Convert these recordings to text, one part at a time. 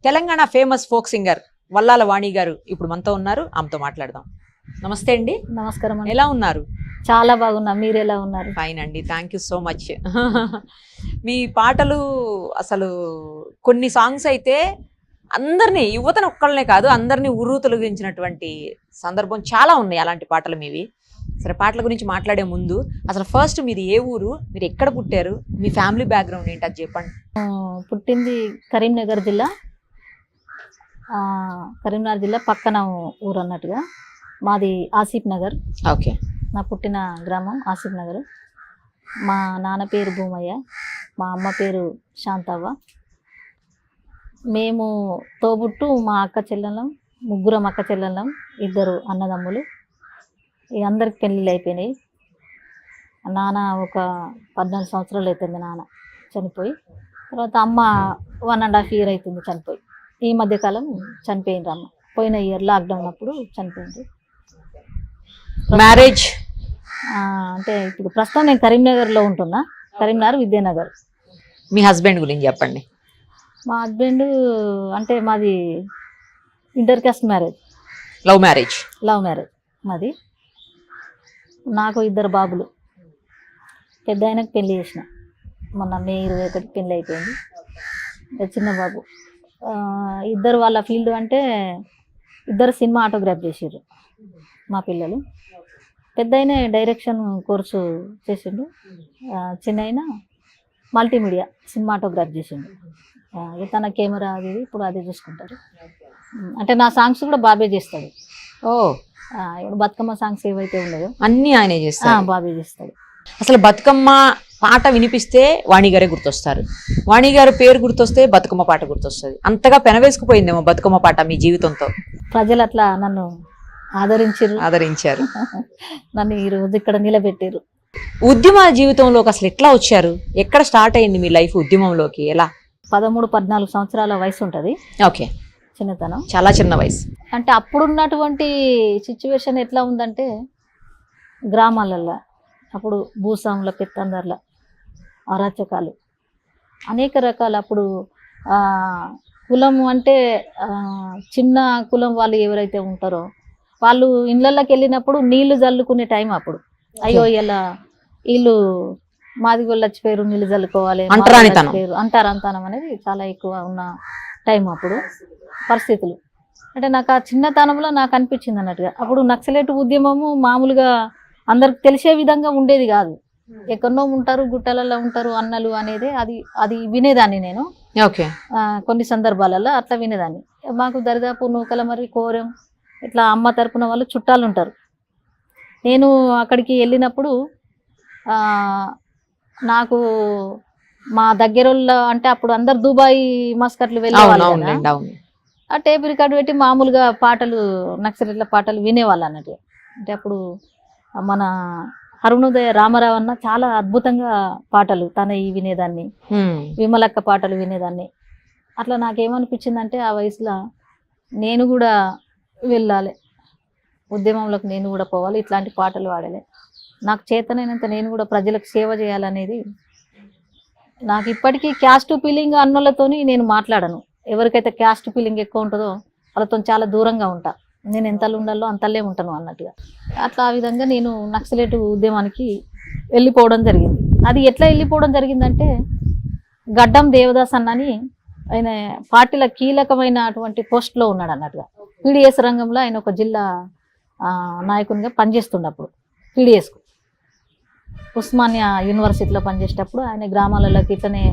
Telangana famous folk singer Vallala Vani గారు ఇప్పుడు మనతో ఉన్నారు. ఆమెతో మాట్లాడదాం. నమస్తే అండి. నమస్కారం అండి. ఎలా ఉన్నారు? చాలా బాగున్నా, మీరు ఎలా ఉన్నారు? ఫైన్ అండి, థ్యాంక్ యూ సో మచ్. మీ పాటలు అసలు కొన్ని సాంగ్స్ అయితే అందరినీ, యువతను ఒక్కళ్ళనే కాదు అందరినీ ఉర్రు తొలగించినటువంటి సందర్భం చాలా ఉన్నాయి అలాంటి పాటలు మీవి. సరే, పాటల గురించి మాట్లాడే ముందు అసలు ఫస్ట్ మీది ఏ ఊరు, మీరు ఎక్కడ పుట్టారు, మీ ఫ్యామిలీ బ్యాక్గ్రౌండ్ ఏంటి అది చెప్పండి. పుట్టింది కరీంనగర్ జిల్లా. కరీంనగర్ జిల్లా పక్కన ఊరు అన్నట్టుగా. మాది ఆసిఫ్ నగర్. ఓకే. నా పుట్టిన గ్రామం ఆసిఫ్ నగర్. మా నాన్న పేరు భూమయ్య, మా అమ్మ పేరు శాంతవ్వ. మేము తోబుట్టు, మా అక్క చెల్లెళ్ళం, ముగ్గురం అక్క చెల్లెళ్ళం, 2 అన్నదమ్ములు. ఇక అందరికి పెళ్ళిళ్ళు అయిపోయినాయి. నాన్న ఒక 14 సంవత్సరాలు అవుతుంది నాన్న చనిపోయి. తర్వాత అమ్మ 1.5 year అవుతుంది చనిపోయి. ఈ మధ్యకాలం చనిపోయింది అమ్మ. పోయిన ఇయర్ లాక్డౌన్ అప్పుడు చనిపోయింది. మ్యారేజ్ అంటే ఇప్పుడు ప్రస్తుతం నేను కరీంనగర్లో ఉంటున్నా. కరీంనగర్ విద్యానగర్. మీ హస్బెండ్ గురించి చెప్పండి. మా హస్బెండ్ అంటే మాది inter caste marriage. Love marriage. Love marriage మాది. నాకు 2 బాబులు. పెద్ద ఆయనకు పెళ్ళి చేసిన మొన్న May 21 పెళ్ళి అయిపోయింది. చిన్న బాబు. 2 వాళ్ళ ఫీల్డ్ అంటే 2 సినిమా ఆటోగ్రాఫ్ చేసారు మా పిల్లలు. పెద్ద అయిన డైరెక్షన్ కోర్సు చేసిండు. చిన్న అయిన మల్టీమీడియా సినిమాటోగ్రాఫ్ చేసిండు. తన కెమెరా అది ఇప్పుడు అదే చూసుకుంటారు. అంటే నా సాంగ్స్ కూడా బాబే చేస్తాడు. ఓ, ఇప్పుడు బతుకమ్మ సాంగ్స్ ఏవైతే ఉన్నాయో అన్నీ ఆయనే చేస్తాడు. బాబే చేస్తాడు. అసలు బతుకమ్మ పాట వినిపిస్తే వాణి గారే గుర్తొస్తారు. వాణి గారి పేరు గుర్తొస్తే బతుకమ్మ పాట గుర్తొస్తుంది. అంతగా పెనవేసుకుపోయిందేమో బతుకమ్మ పాట మీ జీవితంతో. ప్రజలు అట్లా నన్ను ఆదరించారు. నన్ను ఈ రోజు ఇక్కడ నిలబెట్టారు. ఉద్యమ జీవితంలోకి అసలు ఎట్లా వచ్చారు? ఎక్కడ స్టార్ట్ అయింది మీ లైఫ్ ఉద్యమంలోకి? ఎలా? 13-14 సంవత్సరాల వయసు ఉంటుంది. ఓకే. చిన్నతనం, చాలా చిన్న వయసు. అంటే అప్పుడున్నటువంటి సిచ్యువేషన్ ఎట్లా ఉందంటే, గ్రామాలల్లో అప్పుడు భూస్వాముల పెత్తందర్ల అరాచకాలు అనేక రకాలు. అప్పుడు కులం అంటే చిన్న కులం వాళ్ళు ఎవరైతే ఉంటారో వాళ్ళు ఇళ్ళకి వెళ్ళినప్పుడు నీళ్లు జల్లుకునే టైం అప్పుడు. అయ్యో ఇలా వీళ్ళు మాది వాళ్ళు చచ్చిపోయారు, నీళ్ళు జల్లుకోవాలి, అంటారంతనం అనేది చాలా ఎక్కువ ఉన్న టైం అప్పుడు పరిస్థితులు. అంటే నాకు ఆ చిన్నతనంలో నాకు అనిపించింది అన్నట్టుగా. అప్పుడు నక్సలైట్ ఉద్యమము మామూలుగా అందరికి తెలిసే విధంగా ఉండేది కాదు. ఎక్కడో ఉంటారు, గుట్టలలో ఉంటారు అన్నలు అనేది అది వినేదాన్ని నేను. ఓకే. కొన్ని సందర్భాలలో అట్లా వినేదాన్ని. మాకు దరిదాపు నూకల మరి కోరం ఇట్లా అమ్మ తరపున వాళ్ళు చుట్టాలు ఉంటారు. నేను అక్కడికి వెళ్ళినప్పుడు నాకు మా దగ్గరలో అంటే అప్పుడు అందరు దుబాయ్ మస్కట్లు వెళ్ళేవాళ్ళు కదా. ఆ టేప్ రికార్డు పెట్టి మామూలుగా పాటలు, నక్సలైట్ల పాటలు వినేవాళ్ళు అన్నట్టు. అంటే అప్పుడు మన అరుణోదయ రామారావు అన్న చాలా అద్భుతంగా పాటలు తన వినేదాన్ని, విమలక్క పాటలు వినేదాన్ని. అట్లా నాకేమనిపించిందంటే ఆ వయసులో నేను కూడా వెళ్ళాలి ఉద్యమంలోకి, నేను కూడా పోవాలి, ఇట్లాంటి పాటలు పాడాలి, నాకు చేతనైనంత నేను కూడా ప్రజలకు సేవ చేయాలనేది. నాకు ఇప్పటికీ క్యాస్ట్ ఫీలింగ్ అన్నోళ్ళతోని నేను మాట్లాడను. ఎవరికైతే క్యాస్ట్ ఫీలింగ్ ఎక్కువ ఉంటుందో వాళ్ళతో చాలా దూరంగా ఉంటా. నేను ఎంతలో ఉండాలో అంతలే ఉంటాను అన్నట్టుగా. అట్లా ఆ విధంగా నేను నక్సలైట్ ఉద్యమానికి వెళ్ళిపోవడం జరిగింది. అది ఎట్లా వెళ్ళిపోవడం జరిగిందంటే, గడ్డం దేవదాస్ అన్నని ఆయన పార్టీల కీలకమైనటువంటి పోస్ట్లో ఉన్నాడు అన్నట్టుగా. పీడిఎస్ రంగంలో ఆయన ఒక జిల్లా నాయకునిగా పనిచేస్తుండప్పుడు పీడిఎస్కు ఉస్మానియా యూనివర్సిటీలో పనిచేసేటప్పుడు ఆయన గ్రామాలలోకి ఇట్లనే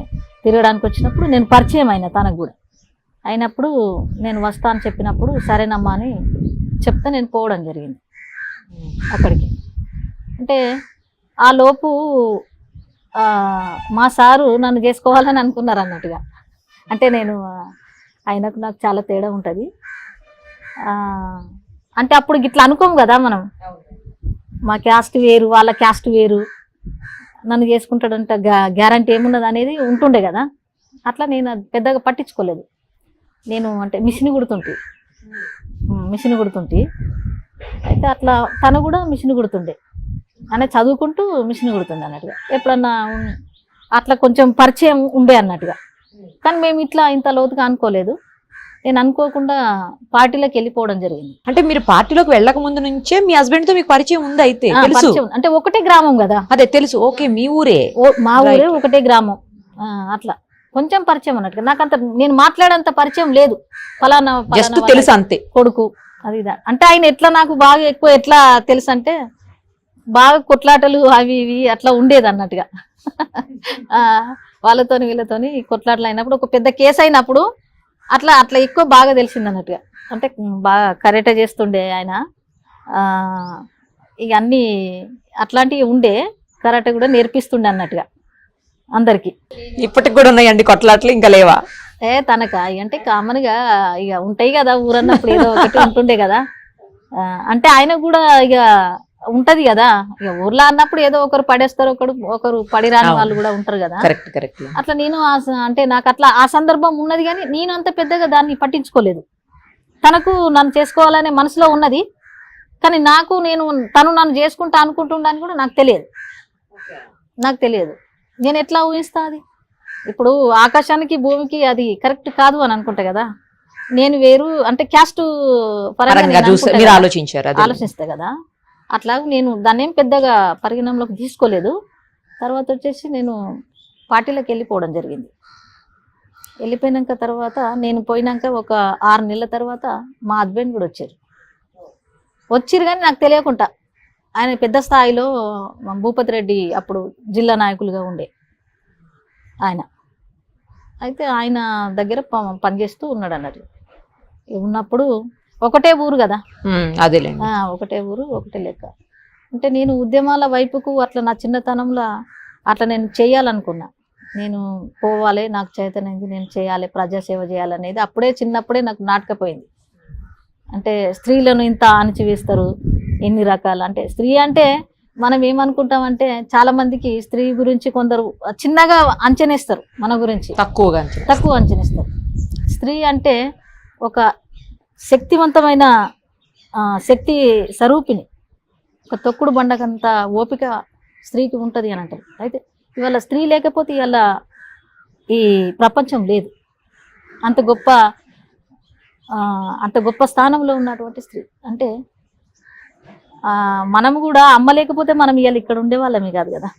తిరగడానికి వచ్చినప్పుడు నేను పరిచయం అయినా తనకు కూడా. అయినప్పుడు నేను వస్తా అని చెప్పినప్పుడు సరేనమ్మా అని చెప్తే నేను పోవడం జరిగింది అక్కడికి. అంటే ఆ లోపు మా సారు నన్ను చేసుకోవాలని అనుకున్నారు అన్నట్టుగా. అంటే నేను ఆయనకు నాకు చాలా తేడా ఉంటుంది. అంటే అప్పుడు ఇట్లా అనుకోము కదా మనం, మా క్యాస్ట్ వేరు వాళ్ళ క్యాస్ట్ వేరు, నన్ను చేసుకుంటాడంట గ్యారంటీ ఏమున్నది అనేది ఉంటుండే కదా. అట్లా నేను పెద్దగా పట్టించుకోలేదు. నేను అంటే మిషన్ కుడుతుంటే అయితే అట్లా తను కూడా మిషన్ కుడుతుండే, అనే చదువుకుంటూ మిషన్ కుడుతుండే అన్నట్టుగా. ఎప్పుడన్నా అట్లా కొంచెం పరిచయం ఉండే అన్నట్టుగా. కానీ మేము ఇట్లా ఇంత లోతుగా అనుకోలేదు. నేను అనుకోకుండా పార్టీలోకి వెళ్ళిపోవడం జరిగింది. అంటే మీరు పార్టీలోకి వెళ్ళక ముందు నుంచే మీ హస్బెండ్ తో మీకు పరిచయం ఉంది అయితే? తెలుసు, పరిచయం అంటే ఒకటే గ్రామం కదా. అదే తెలుసు. ఓకే, మీ ఊరే? మా ఊరే, ఒకటే గ్రామం. అట్లా కొంచెం పరిచయం అన్నట్టుగా. నాకంత నేను మాట్లాడేంత పరిచయం లేదు. ఫలానా జస్ట్ తెలుసు అంతే, కొడుకు అది ఇది. అంటే ఆయన ఎట్లా నాకు బాగా ఎక్కువ ఎట్లా తెలుసు అంటే బాగా కొట్లాటలు అవి ఇవి అట్లా ఉండేది అన్నట్టుగా. వాళ్ళతోని వీళ్ళతోని కొట్లాటలు అయినప్పుడు ఒక పెద్ద కేసు అయినప్పుడు అట్లా అట్లా ఎక్కువ బాగా తెలిసింది అన్నట్టుగా. అంటే బాగా కరెక్ట్ చేస్తుండే ఆయన. ఇక అన్ని అట్లాంటివి ఉండే, కరాటే కూడా నేర్పిస్తుండే అన్నట్టుగా అందరికి. ఇప్పటికి కూడా ఉన్నాయండి కొట్లాట్లు, ఇంకా లేవా? తనక అంటే కామన్గా ఇక ఉంటాయి కదా, ఊరన్నప్పుడు ఏదో ఒకటి ఉంటుండే కదా. అంటే ఆయన కూడా ఇక ఉంటది కదా, ఇక ఊర్లో అన్నప్పుడు ఏదో ఒకరు పడేస్తారు, ఒకరు పడిరాని వాళ్ళు కూడా ఉంటారు కదా. అట్లా నేను అంటే నాకు అట్లా ఆ సందర్భం ఉన్నది, కానీ నేను అంత పెద్దగా దాన్ని పట్టించుకోలేదు. తనకు నన్ను చేసుకోవాలనే మనసులో ఉన్నది, కానీ తను నన్ను చేసుకుంటా అనుకుంటుండని కూడా నాకు తెలియదు. నేను ఎట్లా ఊహిస్తా అది? ఇప్పుడు ఆకాశానికి భూమికి అది కరెక్ట్ కాదు అని అనుకుంటా కదా. నేను వేరు అంటే క్యాస్ట్ పరంగా ఆలోచిస్తా కదా. అట్లాగే నేను దాన్ని ఏం పెద్దగా పరిగణంలోకి తీసుకోలేదు. తర్వాత వచ్చేసి నేను పార్టీలోకి వెళ్ళిపోవడం జరిగింది. వెళ్ళిపోయినాక తర్వాత నేను పోయినాక ఒక 6 నెలల తర్వాత మా హస్బెండ్ కూడా వచ్చిరు కానీ నాకు తెలియకుండా. ఆయన పెద్ద స్థాయిలో భూపతి రెడ్డి అప్పుడు జిల్లా నాయకులుగా ఉండే ఆయన. అయితే ఆయన దగ్గర పనిచేస్తూ ఉన్నాడు అన్నట్టు. ఉన్నప్పుడు ఒకటే ఊరు కదా, ఒకటే ఊరు ఒకటే లెక్క. అంటే నేను ఉద్యమాల వైపుకు అట్లా నా చిన్నతనంలో అట్లా నేను చేయాలనుకున్నా. నేను పోవాలి, నాకు చైతన్యం, నేను చేయాలి, ప్రజాసేవ చేయాలనేది అప్పుడే చిన్నప్పుడే నాకు నాటకపోయింది. అంటే స్త్రీలను ఇంత అణచివేస్తారు, ఎన్ని రకాలు. అంటే స్త్రీ అంటే మనం ఏమనుకుంటామంటే చాలా మందికి స్త్రీ గురించి కొందరు చిన్నగా అంచనేస్తారు, మన గురించి తక్కువ అంచనేస్తారు. స్త్రీ అంటే ఒక శక్తివంతమైన శక్తి స్వరూపిణి, ఒక తొక్కుడు బండకంత ఓపిక స్త్రీకి ఉంటుంది అని అంటారు. అయితే ఇవాళ స్త్రీ లేకపోతే ఇవాళ ఈ ప్రపంచం లేదు. అంత గొప్ప స్థానంలో ఉన్నటువంటి స్త్రీ. అంటే మనము కూడా అమ్మ లేకపోతే మనం ఇవాళ ఇక్కడ ఉండేవాళ్ళమే కాదు కదా.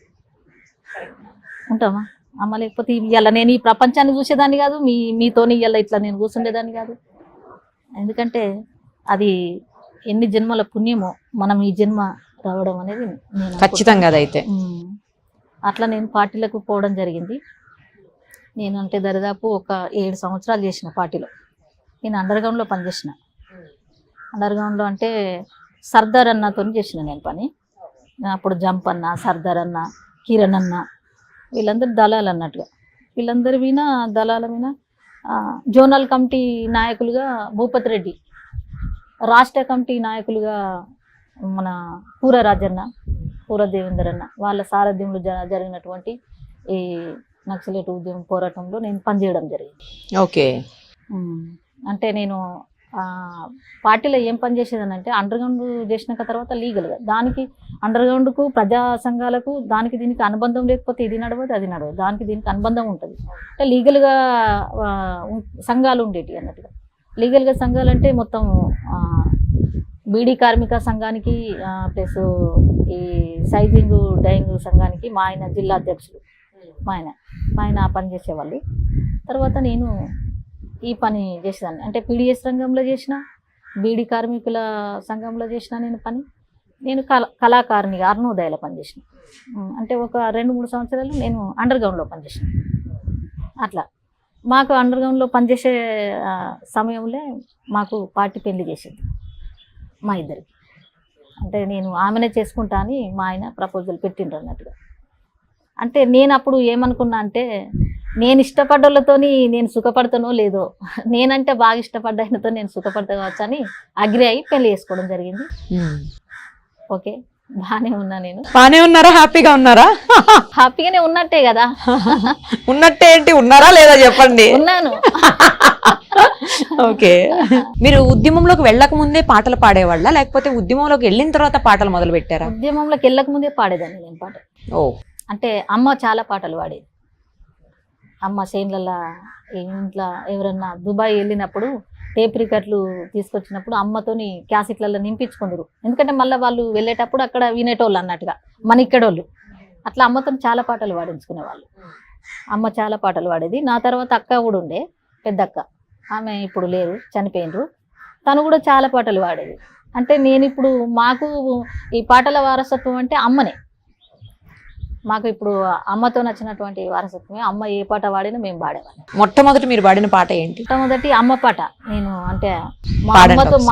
ఉంటామా? అమ్మ లేకపోతే ఇవాళ నేను ఈ ప్రపంచాన్ని చూసేదాన్ని కాదు, మీతోని ఇవాళ ఇట్లా నేను కూర్చుండేదాన్ని కాదు. ఎందుకంటే అది ఎన్ని జన్మల పుణ్యమో మనం ఈ జన్మ రావడం అనేది నేను ఖచ్చితంగా. అయితే అట్లా నేను పార్టీలకు పోవడం జరిగింది. నేను అంటే దరిదాపు ఒక 7 సంవత్సరాలు చేసిన పార్టీలో. నేను అండర్గ్రౌండ్లో పనిచేసిన. అండర్గ్రౌండ్లో అంటే సర్దార్ అన్నతో చేసిన నేను పని. అప్పుడు జంప్ అన్న, సర్దార్ అన్న, కిరణ్ అన్న, వీళ్ళందరూ దళాలు అన్నట్టుగా. వీళ్ళందరి మీద దళాల మీద జోనల్ కమిటీ నాయకులుగా భూపతి రెడ్డి, రాష్ట్ర కమిటీ నాయకులుగా మన పూర రాజన్న, పూర దేవేందర్ అన్న, వాళ్ళ సారథ్యంలో జరిగినటువంటి ఈ నక్సలైట్ ఉద్యమం పోరాటంలో నేను పనిచేయడం జరిగింది. ఓకే. అంటే నేను పార్టీలో ఏం పని చేసేదనంటే అండర్గ్రౌండ్ చేసినాక తర్వాత లీగల్గా దానికి అండర్గ్రౌండ్కు ప్రజా సంఘాలకు దానికి దీనికి అనుబంధం లేకపోతే ఇది నడవదు, అది నడవదు. దానికి దీనికి అనుబంధం ఉంటుంది. అంటే లీగల్గా సంఘాలు ఉండేవి అన్నట్టుగా. లీగల్గా సంఘాలు అంటే మొత్తం బీడీ కార్మిక సంఘానికి ప్లస్ ఈ సైజింగ్ డైయింగ్ సంఘానికి మా ఆయన జిల్లా అధ్యక్షులు. మా ఆయన పని చేసేవాళ్ళు. తర్వాత నేను ఈ పని చేసేదాన్ని. అంటే పీడిఎస్ రంగంలో చేసిన, బీడీ కార్మికుల సంఘంలో చేసిన నేను పని. నేను కళాకారునిగా అరుణోదయాలో పనిచేసిన. అంటే ఒక 2-3 సంవత్సరాలు నేను అండర్గ్రౌండ్లో పనిచేసిన. అట్లా మాకు అండర్గ్రౌండ్లో పనిచేసే సమయంలో మాకు పార్టీ పెళ్లి చేసింది మా ఇద్దరికి. అంటే నేను ఆమెనే చేసుకుంటా అని మా ఆయన ప్రపోజల్ పెట్టిండ్రు అన్నట్టుగా. అంటే నేను అప్పుడు ఏమనుకున్నా అంటే నేను ఇష్టపడ్డోళ్ళతోని నేను సుఖపడతానో లేదో, నేనంటే బాగా ఇష్టపడ్డ ఆయనతో నేను సుఖపడతా కావచ్చు అని అగ్రి అయ్యి పెళ్లి చేసుకోవడం జరిగింది. ఓకే, బాగానే ఉన్నా. నేను బాగానే ఉన్నారా? హ్యాపీగా ఉన్నారా? హ్యాపీగానే ఉన్నట్టే కదా. ఉన్నట్టే ఏంటి, ఉన్నారా లేదా చెప్పండి. ఉన్నాను. ఓకే. మీరు ఉద్యమంలోకి వెళ్ళక ముందే పాటలు పాడేవాళ్ళ, లేకపోతే ఉద్యమంలోకి వెళ్ళిన తర్వాత పాటలు మొదలు పెట్టారా? ఉద్యమంలోకి వెళ్ళక ముందే పాడేదాన్ని నేను పాట. అంటే అమ్మ చాలా పాటలు పాడేది. అమ్మ చేన్లలో ఇంట్లో ఎవరన్నా దుబాయ్ వెళ్ళినప్పుడు టేప్ రికార్డులు తీసుకొచ్చినప్పుడు అమ్మతోని క్యాసెట్లలో నింపించుకుందరు. ఎందుకంటే మళ్ళీ వాళ్ళు వెళ్ళేటప్పుడు అక్కడ వినేటోళ్ళు అన్నట్టుగా మన ఇక్కడోళ్ళు. అట్లా అమ్మతో చాలా పాటలు పాడించుకునేవాళ్ళు. అమ్మ చాలా పాటలు పాడేది. నా తర్వాత అక్క కూడా ఉండే, పెద్దక్క. ఆమె ఇప్పుడు లేరు, చనిపోయినరు. తను కూడా చాలా పాటలు పాడేది. అంటే నేను ఇప్పుడు మాకు ఈ పాటల వారసత్వం అంటే అమ్మనే. మాకు ఇప్పుడు అమ్మతో నచ్చినటువంటి వారసత్వమే. అమ్మ ఏ పాట పాడినా మేము పాడేవాళ్ళం. మొట్టమొదటి మీరు పాడిన పాట ఏంటి? మొట్టమొదటి అమ్మ పాట. నేను అంటే మా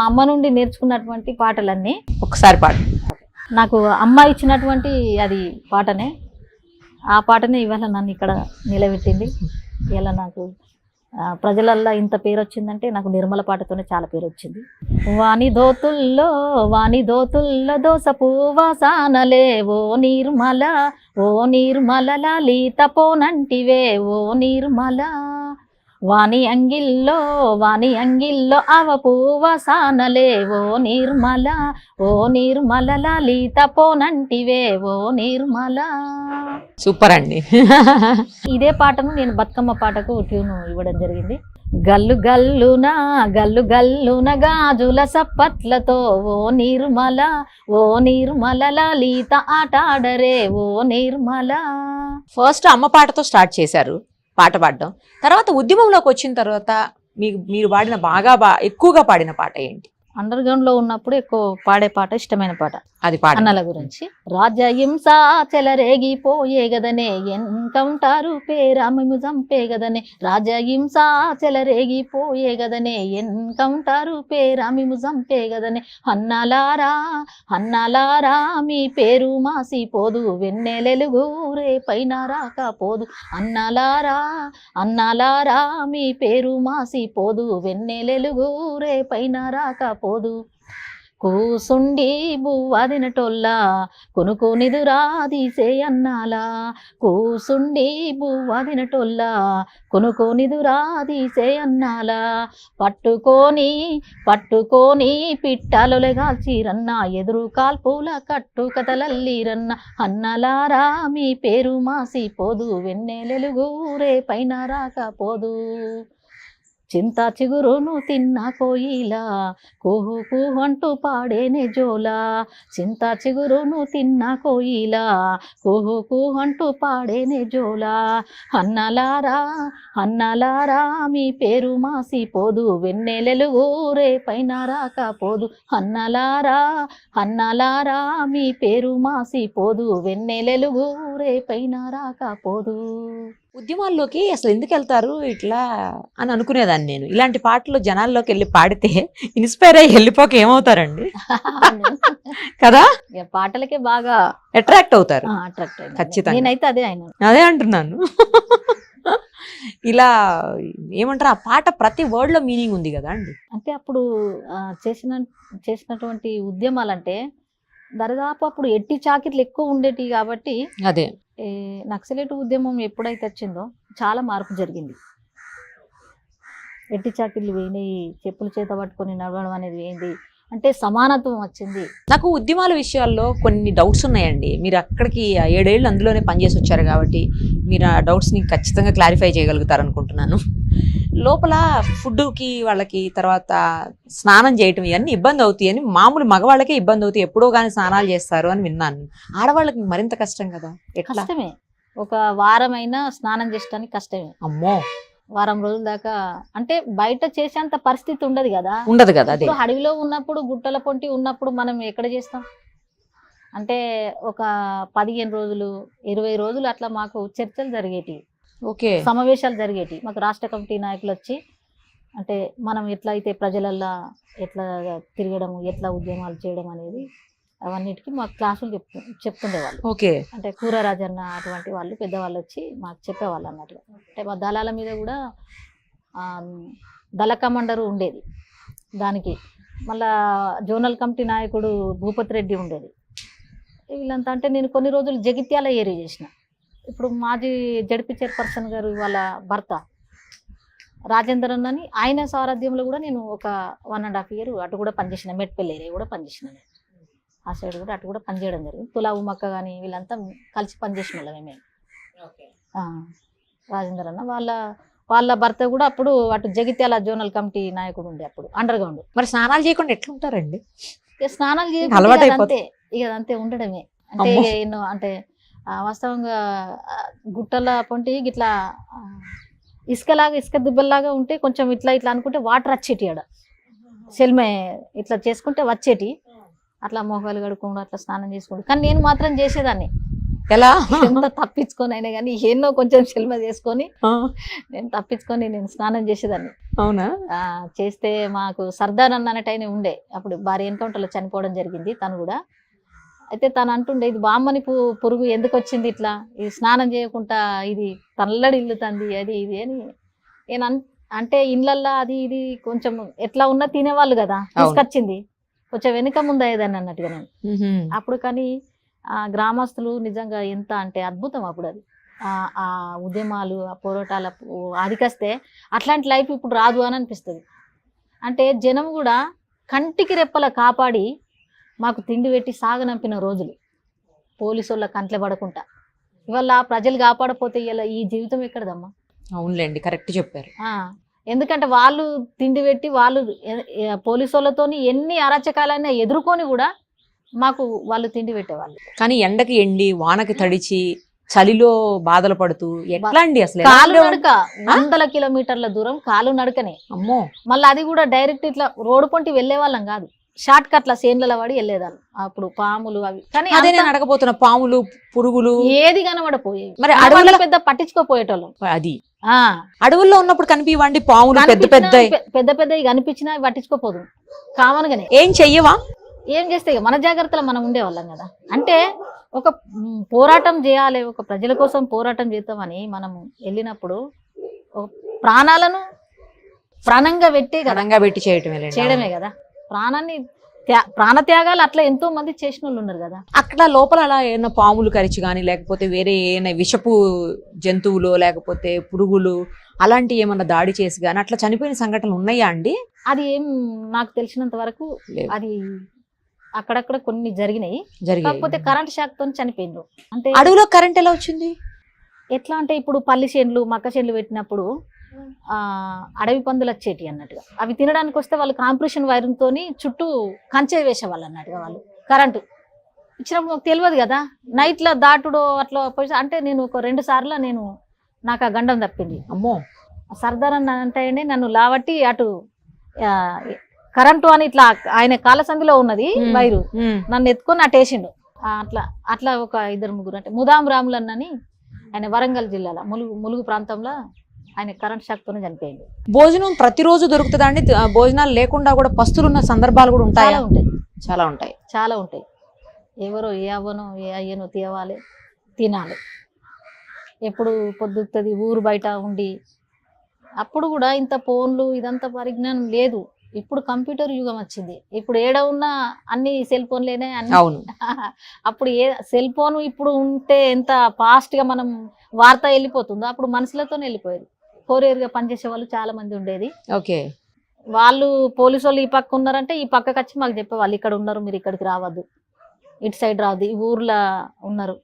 అమ్మ నుండి నేర్చుకున్నటువంటి పాటలన్నీ ఒకసారి పాడు. నాకు అమ్మ ఇచ్చినటువంటి అది పాటనే. ఆ పాటనే ఇవాళ నన్ను ఇక్కడ నిలబెట్టింది. ఇలా నాకు ప్రజలల్లో ఇంత పేరు వచ్చిందంటే నాకు నిర్మల పాటతోనే చాలా పేరు వచ్చింది. వాని దోతుల్లో దోసపు వాసనలే ఓ నిర్మల లలిత పోనంటివే ఓ నిర్మల. వాని అంగిల్లో అవపు వాసనలే ఓ నిర్మల లలిత పోనంటివే ఓ నిర్మల. సూపర్ అండి. ఇదే పాటను నేను బతుకమ్మ పాటకు ట్యూన్ ఇవ్వడం జరిగింది. గల్లు గల్లున గాజుల సప్పట్లతో ఓ నిర్మల లలిత ఆటాడరే ఓ నిర్మల. ఫస్ట్ అమ్మ పాటతో స్టార్ట్ చేశారు పాట పాడడం. తర్వాత ఉద్యమంలోకి వచ్చిన తర్వాత మీరు పాడిన ఎక్కువగా పాడిన పాట ఏంటి? అండర్ గ్రౌండ్ లో ఉన్నప్పుడు ఎక్కువ పాడే పాట, ఇష్టమైన పాట అది పాట. అన్నల గురించి. రాజ్యహింస చెలరేగిపోయే గదనే, ఎన్కౌంటారు పేరామెము చంపే గదనే. రాజ్యహింస చెలరేగిపోయే గదనే, ఎన్కౌంటారు పేరామెము చంపే గదనే. అన్నలారా మీ పేరు మాసిపోదు, వెన్నెలెలుగు రేపైన రాకపోదు. అన్నలారా మీ పేరు మాసిపోదు, వెన్నెలెలుగు రేపైన రాకపోదు. కూసుండి బువ్వ తినటోల్లా కొనుక్కోనిదురా తీసే అన్నాలా. కూసుండి బువ్వ తినటోల్లా కొనుక్కోనిదురా తీసే అన్నాలా. పట్టుకొని పిట్టలొలగాల్చిరన్న, ఎదురు కాల్పుల కట్టు కథలల్లిరన్న. అన్నలారా మీ పేరు మాసిపోదు, వెన్నెలెలుగు రేపైన రాకపోదు. చింత చిగురును తిన్న కోయిలా కుహు కుహు అంటూ పాడేనే జోలా. చింత చిగురును తిన్న కోయిలా కుహు కుహు అంటూ పాడేనే జోలా. అన్నలారా మీ పేరు మాసిపోదు, వెన్నెలెలుగు రేపైన రాకపోదు. అన్నలారా మీ పేరు మాసిపోదు, వెన్నెలెలుగు రేపైన రాకపోదు. ఉద్యమాల్లోకి అసలు ఎందుకు వెళ్తారు ఇట్లా అని అనుకునేదాన్ని నేను. ఇలాంటి పాటలు జనాల్లోకి వెళ్ళి పాడితే ఇన్స్పైర్ అయ్యి వెళ్ళిపోక ఏమవుతారండి కదా? పాటలకే బాగా అట్రాక్ట్ అవుతారు. ఖచ్చితంగా. నేనైతే అదే అంటున్నాను. ఇలా ఏమంటారు, ఆ పాట ప్రతి వర్డ్ లో మీనింగ్ ఉంది కదా అండి. అంటే అప్పుడు చేసినటువంటి ఉద్యమాలంటే దరిదాపు అప్పుడు ఎట్టి చాకిట్లు ఎక్కువ ఉండేటివి కాబట్టి, అదే నక్సలైట్ ఉద్యమం ఎప్పుడైతే వచ్చిందో చాలా మార్పు జరిగింది. ఎట్టి చాకిళ్ళు పోయినాయి, చెప్పులు చేత పట్టుకొని నడవడం అనేది ఏంది అంటే సమానత్వం వచ్చింది. నాకు ఉద్యమాల విషయాల్లో కొన్ని డౌట్స్ ఉన్నాయండి. మీరు అక్కడికి 7 ఏళ్ళు అందులోనే పనిచేసి వచ్చారు కాబట్టి మీరు ఆ డౌట్స్ని ఖచ్చితంగా క్లారిఫై చేయగలుగుతారు అనుకుంటున్నాను. లోపల ఫుడ్కి వాళ్ళకి తర్వాత స్నానం చేయటం ఇవన్నీ ఇబ్బంది అవుతాయి అని, మామూలు మగవాళ్ళకే ఇబ్బంది అవుతాయి, ఎప్పుడో కానీ స్నానాలు చేస్తారు అని విన్నాను. ఆడవాళ్ళకి మరింత కష్టం కదా? కష్టమే. ఒక వారమైనా స్నానం చేయడానికి కష్టమే. అమ్మో, వారం రోజుల దాకా అంటే బయట చేసేంత పరిస్థితి ఉండదు కదా. అదే అడవిలో ఉన్నప్పుడు, గుట్టల పొంటి ఉన్నప్పుడు మనం ఎక్కడ చేస్తాం అంటే ఒక 15 రోజులు 20 రోజులు అట్లా మాకు చర్చలు జరిగేటివి, సమావేశాలు జరిగేటివి. మాకు రాష్ట్ర కమిటీ నాయకులు వచ్చి అంటే మనం ఎట్లా అయితే ప్రజలల్లో ఎట్లా తిరగడం, ఎట్లా ఉద్యమాలు చేయడం అనేది అవన్నిటికీ మాకు క్లాసులు చెప్తుండేవాళ్ళు. అంటే కూర రాజన్న అటువంటి వాళ్ళు పెద్దవాళ్ళు వచ్చి మాకు చెప్పేవాళ్ళు అన్నట్టుగా. అంటే మా దళాల మీద కూడా దళ కమాండరు ఉండేది. దానికి మళ్ళా జోనల్ కమిటీ నాయకుడు భూపతి రెడ్డి ఉండేది. వీళ్ళంతా అంటే నేను కొన్ని రోజులు జగిత్యాల ఏరియా చేసిన. ఇప్పుడు మాజీ జడ్పీ చైర్పర్సన్ గారు వాళ్ళ భర్త రాజేందర్ అని ఆయన సారథ్యంలో కూడా నేను ఒక 1.5 year అటు కూడా పనిచేసిన. మెట్పల్లి ఏరియా కూడా పనిచేసిన. ఆ సైడ్ కూడా అటు కూడా పనిచేయడం జరిగింది. తులా ఉమ్మక్క కానీ వీళ్ళంతా కలిసి పనిచేసిన వాళ్ళమే మేము. రాజేందర్ అన్న వాళ్ళ భర్త కూడా అప్పుడు అటు జగిత్యాల జోనల్ కమిటీ నాయకుడు ఉండే అప్పుడు అండర్ గ్రౌండ్. మరి స్నానాలు చేయకుండా ఎట్లుంటారండి? ఇక స్నానాలు అలవాటు చేయకపోతే అయిపోతుంది. అంతే, ఇక అంతే ఉండడమే. అంటే అమ్మో. ఇక ఎన్నో అంటే వాస్తవంగా గుట్టల పొంటి ఇట్లా ఇసుకలాగా ఇసుక దుబ్బల్లాగా ఉంటే కొంచెం ఇట్లా ఇట్లా అనుకుంటే వాటర్ వచ్చేటి ఆడ సెల్మే ఇట్లా చేసుకుంటే వచ్చేటి, అట్లా మొహాలు కడుక్కోండు అట్లా స్నానం చేసుకోండు. కానీ నేను మాత్రం చేసేదాన్ని, ఎలా? ఎంత తప్పించుకొని అయినా కానీ ఎన్నో కొంచెం సెల్మ చేసుకొని ఆ, నేను తప్పించుకొని నేను స్నానం చేసేదాన్ని. అవునా? చేస్తే మాకు సర్దార్ అన్నట్టు ఆయన ఉండే, అప్పుడు భార్య ఎన్కౌంటర్లో చనిపోవడం జరిగింది తను కూడా. అయితే తను అంటుండే ఇది బామ్మని పురుగు ఎందుకు వచ్చింది ఇట్లా, ఇది స్నానం చేయకుండా ఇది తల్లడి ఇల్లుతుంది అది ఇది అని నేను అంటే ఇళ్ళల్లో అది ఇది కొంచెం ఎట్లా ఉన్నా తినేవాళ్ళు కదా, తీసుకొచ్చింది కొంచెం వెనుక ముందు అయ్యేదాన్ని అన్నట్టుగా నేను అప్పుడు. కానీ ఆ గ్రామస్తులు నిజంగా ఎంత అంటే అద్భుతం అప్పుడు అది, ఆ ఉద్యమాలు ఆ పోరాటాల ఆదికొస్తే అట్లాంటి లైఫ్ ఇప్పుడు రాదు అని అనిపిస్తుంది. అంటే జనం కూడా కంటికి రెప్పల కాపాడి మాకు తిండి పెట్టి సాగనంపిన రోజులు, పోలీసు వాళ్ళ కంట్లే పడకుండా. ఇవాళ ప్రజలు కాపాడపోతే ఇలా ఈ జీవితం ఎక్కడదమ్మా? అవునులేండి, కరెక్ట్ చెప్పారు. ఎందుకంటే వాళ్ళు తిండి పెట్టి వాళ్ళు పోలీసు వాళ్ళతోని ఎన్ని అరాచకాలైనా ఎదుర్కొని కూడా మాకు వాళ్ళు తిండి పెట్టేవాళ్ళు. కానీ ఎండకి ఎండి వానకి తడిచి చలిలో బాధలు పడుతూ ఎట్లా అండి అసలు? కాలు నడక 100 కిలోమీటర్ల దూరం కాలు నడకనే. అమ్మో. మళ్ళీ అది కూడా డైరెక్ట్ ఇట్లా రోడ్డు పొంటి వెళ్లే వాళ్ళం కాదు, షార్ట్ కట్ల సేన్లలో పడి వెళ్ళేదాన్ని. అప్పుడు పాములు అవి, కానీ అదే నేను అడగబోతున్న, పాములు పురుగులు ఏది కనబడపోయేవి. మరి అడవుల్లో పెద్ద పట్టించుకోపోయేటోళ్ళం. అది అడవుల్లో ఉన్నప్పుడు కనిపివండి పాములు పెద్ద పెద్ద పెద్దవి కనిపించినా పట్టించుకోపోదు కామన్గానే. ఏం చెయ్యవా? ఏం చేస్తే మన జాగ్రత్తలో మనం ఉండేవాళ్ళం కదా. అంటే ఒక పోరాటం చేయాలి, ఒక ప్రజల కోసం పోరాటం చేద్దామని మనము వెళ్ళినప్పుడు ప్రాణాలను ప్రాణంగా పెట్టి చేయడమే కదా. ప్రాణత్యాగాలు అట్లా ఎంతో మంది చేసిన వాళ్ళు ఉన్నారు కదా. అక్కడ లోపల అలా ఏమైనా పాములు కరిచి కానీ లేకపోతే వేరే ఏమైనా విషపు జంతువులు లేకపోతే పురుగులు అలాంటి ఏమన్నా దాడి చేసి కానీ అట్లా చనిపోయిన సంఘటనలు ఉన్నాయా అండి? అది ఏం నాకు తెలిసినంత వరకు అది అక్కడక్కడ కొన్ని జరిగినాయి, కాకపోతే కరెంట్ షాక్ తో చనిపోయిండ్రు. అంటే అడవిలో కరెంట్ ఎలా వచ్చింది? ఎట్లా అంటే ఇప్పుడు పల్లి చేనులు మక్క చేనులు పెట్టినప్పుడు అడవి పందులు వచ్చేటి అన్నట్టుగా, అవి తినడానికి వస్తే వాళ్ళు కాంప్రెషన్ వైరింగ్ తోని చుట్టూ కంచె వేసేవాళ్ళు అన్నట్టుగా. వాళ్ళు కరెంటు ఇచ్చినప్పుడు మాకు తెలియదు కదా, నైట్లో దాటుడో అట్లా పోయి అంటే నేను ఒక 2 సార్లు నాకు ఆ గండం తప్పింది. అమ్మో. సర్దార్ అన్న అంటే నన్ను లావట్టి అటు కరెంటు అని ఇట్లా ఆయన కాళ్ళ సందిలో ఉన్నది వైరు, నన్ను ఎత్తుకొని అటేసిండు. అట్లా ఒక 2-3 అంటే ముదాం రాములు అన్నని ఆయన వరంగల్ జిల్లాలో ములుగు ప్రాంతంలో ఆయన కరెంట్ షాక్ తోనే చనిపోయింది. భోజనం ప్రతిరోజు దొరుకుతుందా అండి? భోజనాలు లేకుండా కూడా పస్తులు ఉన్న సందర్భాలు కూడా ఉంటాయా? చాలా ఉంటాయి. ఎవరో ఏ అవ్వనో ఏ అయ్యనో తేవాలి, తినాలి. ఎప్పుడు పొద్దుతుంది ఊరు బయట ఉండి. అప్పుడు కూడా ఇంత ఫోన్లు ఇదంతా పరిజ్ఞానం లేదు. ఇప్పుడు కంప్యూటర్ యుగం వచ్చింది. ఇప్పుడు ఏడ ఉన్నా అన్ని సెల్ ఫోన్లేనే అన్ని. అప్పుడు సెల్ ఫోన్ ఇప్పుడు ఉంటే ఎంత ఫాస్ట్ గా మనం వార్త వెళ్ళిపోతుందో అప్పుడు మనుషులతోనే వెళ్ళిపోయేది. కొరియర్ గా పనిచేసే వాళ్ళు చాలా మంది ఉండేది. ఓకే. వాళ్ళు పోలీసు వాళ్ళు ఈ పక్క ఉన్నారంటే ఈ పక్కకి వచ్చి మాకు చెప్పేవాళ్ళు, ఇక్కడ ఉన్నారు మీరు ఇక్కడికి రావద్దు, ఇటు సైడ్ రావద్దు, ఈ ఊర్లో ఉన్నారు,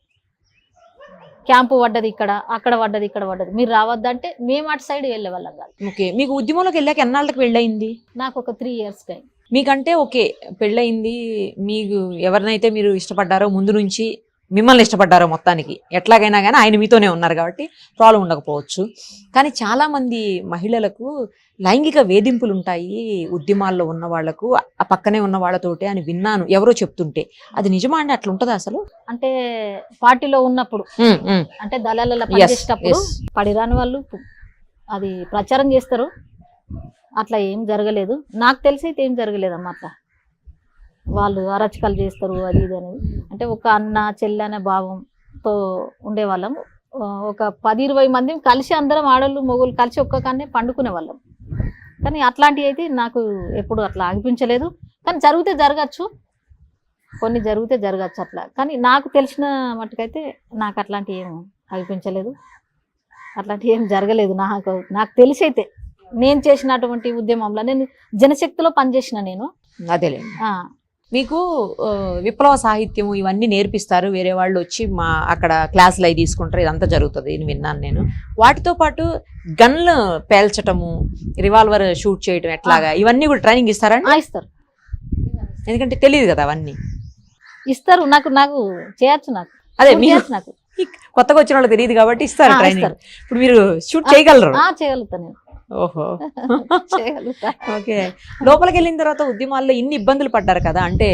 క్యాంపు పడ్డది ఇక్కడ, అక్కడ పడ్డది, ఇక్కడ పడ్డది, మీరు రావద్దు అంటే మేము అటు సైడ్ వెళ్ళే వాళ్ళం కాదు. ఓకే. మీకు ఉద్యమంలోకి వెళ్ళాక ఎన్నాళ్ళకి పెళ్ళయింది? నాకు ఒక 3 years టైం. మీకంటే ఓకే పెళ్ళయింది, మీకు ఎవరినైతే మీరు ఇష్టపడ్డారో ముందు నుంచి మిమ్మల్ని ఇష్టపడ్డారో మొత్తానికి ఎట్లాగైనా కానీ ఆయన మీతోనే ఉన్నారు కాబట్టి ప్రాబ్లం ఉండకపోవచ్చు. కానీ చాలా మంది మహిళలకు లైంగిక వేధింపులు ఉంటాయి ఉద్యమాల్లో ఉన్న వాళ్లకు, ఆ పక్కనే ఉన్న వాళ్ళతోటే అని విన్నాను ఎవరో చెప్తుంటే. అది నిజమా అండి? అట్లా ఉంటుందా అసలు? అంటే పార్టీలో ఉన్నప్పుడు అంటే దళాలలో పనిచేసేటప్పుడు పడిరాని వాళ్ళు అది ప్రచారం చేస్తారు. అట్లా ఏం జరగలేదు, నాకు తెలిసి అయితే ఏం జరగలేదమ్మా. అట్లా వాళ్ళు అరచకాలు చేస్తారు అది ఇది అనేది. అంటే ఒక అన్న చెల్లి అనే భావంతో ఉండేవాళ్ళం. ఒక 10-20 మంది కలిసి అందరం ఆడళ్ళు మొగులు కలిసి ఒక్క కాన్నే పండుకునే వాళ్ళం. కానీ అట్లాంటివి అయితే నాకు ఎప్పుడు అట్లా అనిపించలేదు. కానీ జరిగితే జరగచ్చు, కొన్ని జరిగితే జరగచ్చు అట్లా. కానీ నాకు తెలిసిన మట్టుకైతే నాకు అట్లాంటివి ఏం అనిపించలేదు, అట్లాంటివి ఏం జరగలేదు. నాకు తెలిసి అయితే నేను చేసినటువంటి ఉద్యమంలో నేను జనశక్తిలో పనిచేసిన నేను. అదేలేండి. మీకు విప్లవ సాహిత్యం ఇవన్నీ నేర్పిస్తారు, వేరే వాళ్ళు వచ్చి మా అక్కడ క్లాసులు అవి తీసుకుంటారు, ఇదంతా జరుగుతుంది అని విన్నాను నేను. వాటితో పాటు గన్లు పేల్చటము, రివాల్వర్ షూట్ చేయటం ఎట్లాగా, ఇవన్నీ కూడా ట్రైనింగ్ ఇస్తారండి? ఇస్తారు. ఎందుకంటే తెలియదు కదా అవన్నీ. ఇస్తారు, నాకు చేయొచ్చు, అదే నాకు కొత్తగా వచ్చిన వాళ్ళు తెలియదు కాబట్టి ఇస్తారు ట్రైనింగ్. ఇస్తారు. ఇప్పుడు మీరు షూట్ చేయగలరు? చేయగలుగుతా నేను. ఓహో, చేయగలుగుతా. ఓకే. లోపలికి వెళ్ళిన తర్వాత ఉద్యమాల్లో ఇన్ని ఇబ్బందులు పడ్డారు కదా, అంటే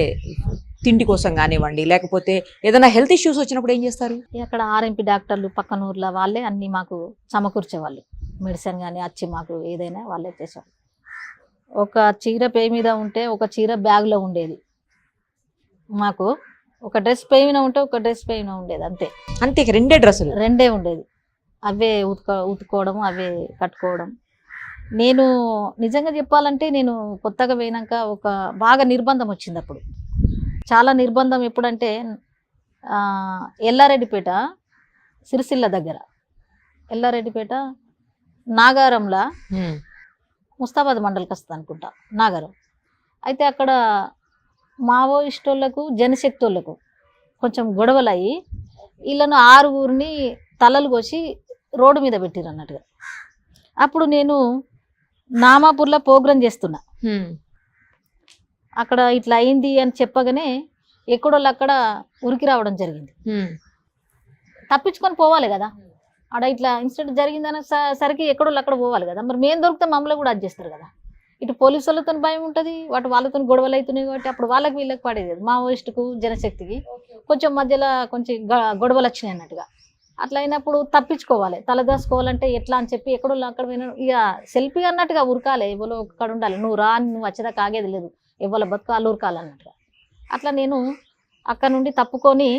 తిండి కోసం కానివ్వండి, లేకపోతే ఏదైనా హెల్త్ ఇష్యూస్ వచ్చినప్పుడు ఏం చేస్తారు? అక్కడ ఆర్ఎంపీ డాక్టర్లు పక్కన ఊర్లో వాళ్ళే అన్ని మాకు సమకూర్చేవాళ్ళు. మెడిసిన్ కానీ వచ్చి మాకు ఏదైనా వాళ్ళే చేసేవాళ్ళు. ఒక చీర పే మీద ఉంటే ఒక చీర బ్యాగ్లో ఉండేది మాకు, ఒక డ్రెస్ పే మీద ఉంటే ఒక డ్రెస్ పే మీద ఉండేది, అంతే. అంతే, రెండే డ్రెస్సులు? రెండే ఉండేది. అవే ఉతుకోవడం, అవే కట్టుకోవడం. నేను నిజంగా చెప్పాలంటే నేను కొత్తగా పోయినాక ఒక బాగా నిర్బంధం వచ్చింది అప్పుడు. చాలా నిర్బంధం. ఎప్పుడంటే ఎల్లారెడ్డిపేట, సిరిసిల్ల దగ్గర, ఎల్లారెడ్డిపేట నాగారంలో ముస్తాబాద్ మండలికి వస్తుంది అనుకుంటా, నాగారం. అయితే అక్కడ మావోయిస్టోళ్లకు జనశక్తోళ్లకు కొంచెం గొడవలు అయ్యి వీళ్ళను 6 తలలు కోసి రోడ్డు మీద పెట్టిరు అన్నట్టుగా. అప్పుడు నేను నామాపూర్లో ప్రోగ్రాం చేస్తున్నా. అక్కడ ఇట్లా అయింది అని చెప్పగానే ఎక్కడోళ్ళు అక్కడ ఉరికి రావడం జరిగింది. తప్పించుకొని పోవాలి కదా, ఆడ ఇట్లా ఇన్సిడెంట్ జరిగిందనే సరికి ఎక్కడోళ్ళు అక్కడ పోవాలి కదా. మరి మేము దొరికితే మమ్మల్ని కూడా అది చేస్తారు కదా. ఇటు పోలీసు వాళ్ళతో భయం ఉంటుంది, వాళ్ళతో గొడవలు అవుతున్నాయి కాబట్టి అప్పుడు వాళ్ళకి వీళ్ళకి పడేది. మావోయిస్టుకు జనశక్తికి కొంచెం మధ్యలో కొంచెం గొడవలు వచ్చినాయి అన్నట్టుగా. అట్లా అయినప్పుడు తప్పించుకోవాలి, తలదాసుకోవాలంటే ఎట్లా అని చెప్పి ఎక్కడో అక్కడ పోయినా ఇక సెల్ఫీ అన్నట్టుగా ఉరకాలి, ఎవరో అక్కడ ఉండాలి. నువ్వు రా, నువ్వు వచ్చేదాకా ఆగేది లేదు, ఎవరి బతుకాలు ఉరకాలి అన్నట్టుగా. అట్లా నేను అక్కడ నుండి తప్పుకొని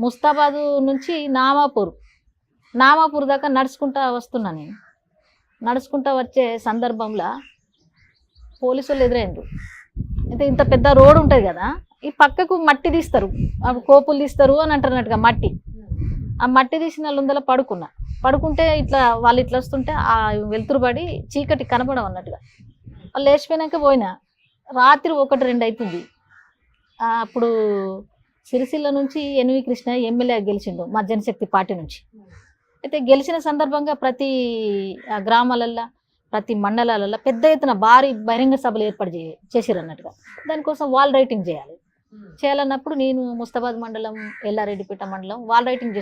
ముస్తాబాదు నుంచి నామాపూర్ దాకా నడుచుకుంటా వస్తున్నా. నేను నడుచుకుంటా వచ్చే సందర్భంలో పోలీసు వాళ్ళు ఎదురైండ్రు. అయితే ఇంత పెద్ద రోడ్ ఉంటుంది కదా, ఈ పక్కకు మట్టి తీస్తారు, కోపులు తీస్తారు అని అంటున్నట్టుగా మట్టి. ఆ మట్టి తీసిన లుందల పడుకుంటే ఇట్లా వాళ్ళు ఇట్లా వస్తుంటే ఆ వెలుతురు పడి చీకటి కనపడం అన్నట్టుగా. వాళ్ళు లేచిపోయినాక పోయినా. రాత్రి 1-2 అవుతుంది. అప్పుడు సిరిసిల్ల నుంచి ఎన్వి కృష్ణ ఎమ్మెల్యే గెలిచిండు మా జనశక్తి పార్టీ నుంచి. అయితే గెలిచిన సందర్భంగా ప్రతి గ్రామాలల్లో, ప్రతి మండలాలలో పెద్ద ఎత్తున భారీ బహిరంగ సభలు ఏర్పాటు చేసిరు అన్నట్టుగా. దానికోసం వాల్ రైటింగ్ చేయాలన్నప్పుడు నేను ముస్తాబాద్ మండలం, ఎల్లారెడ్డిపేట మండలం వాల్ రైటింగ్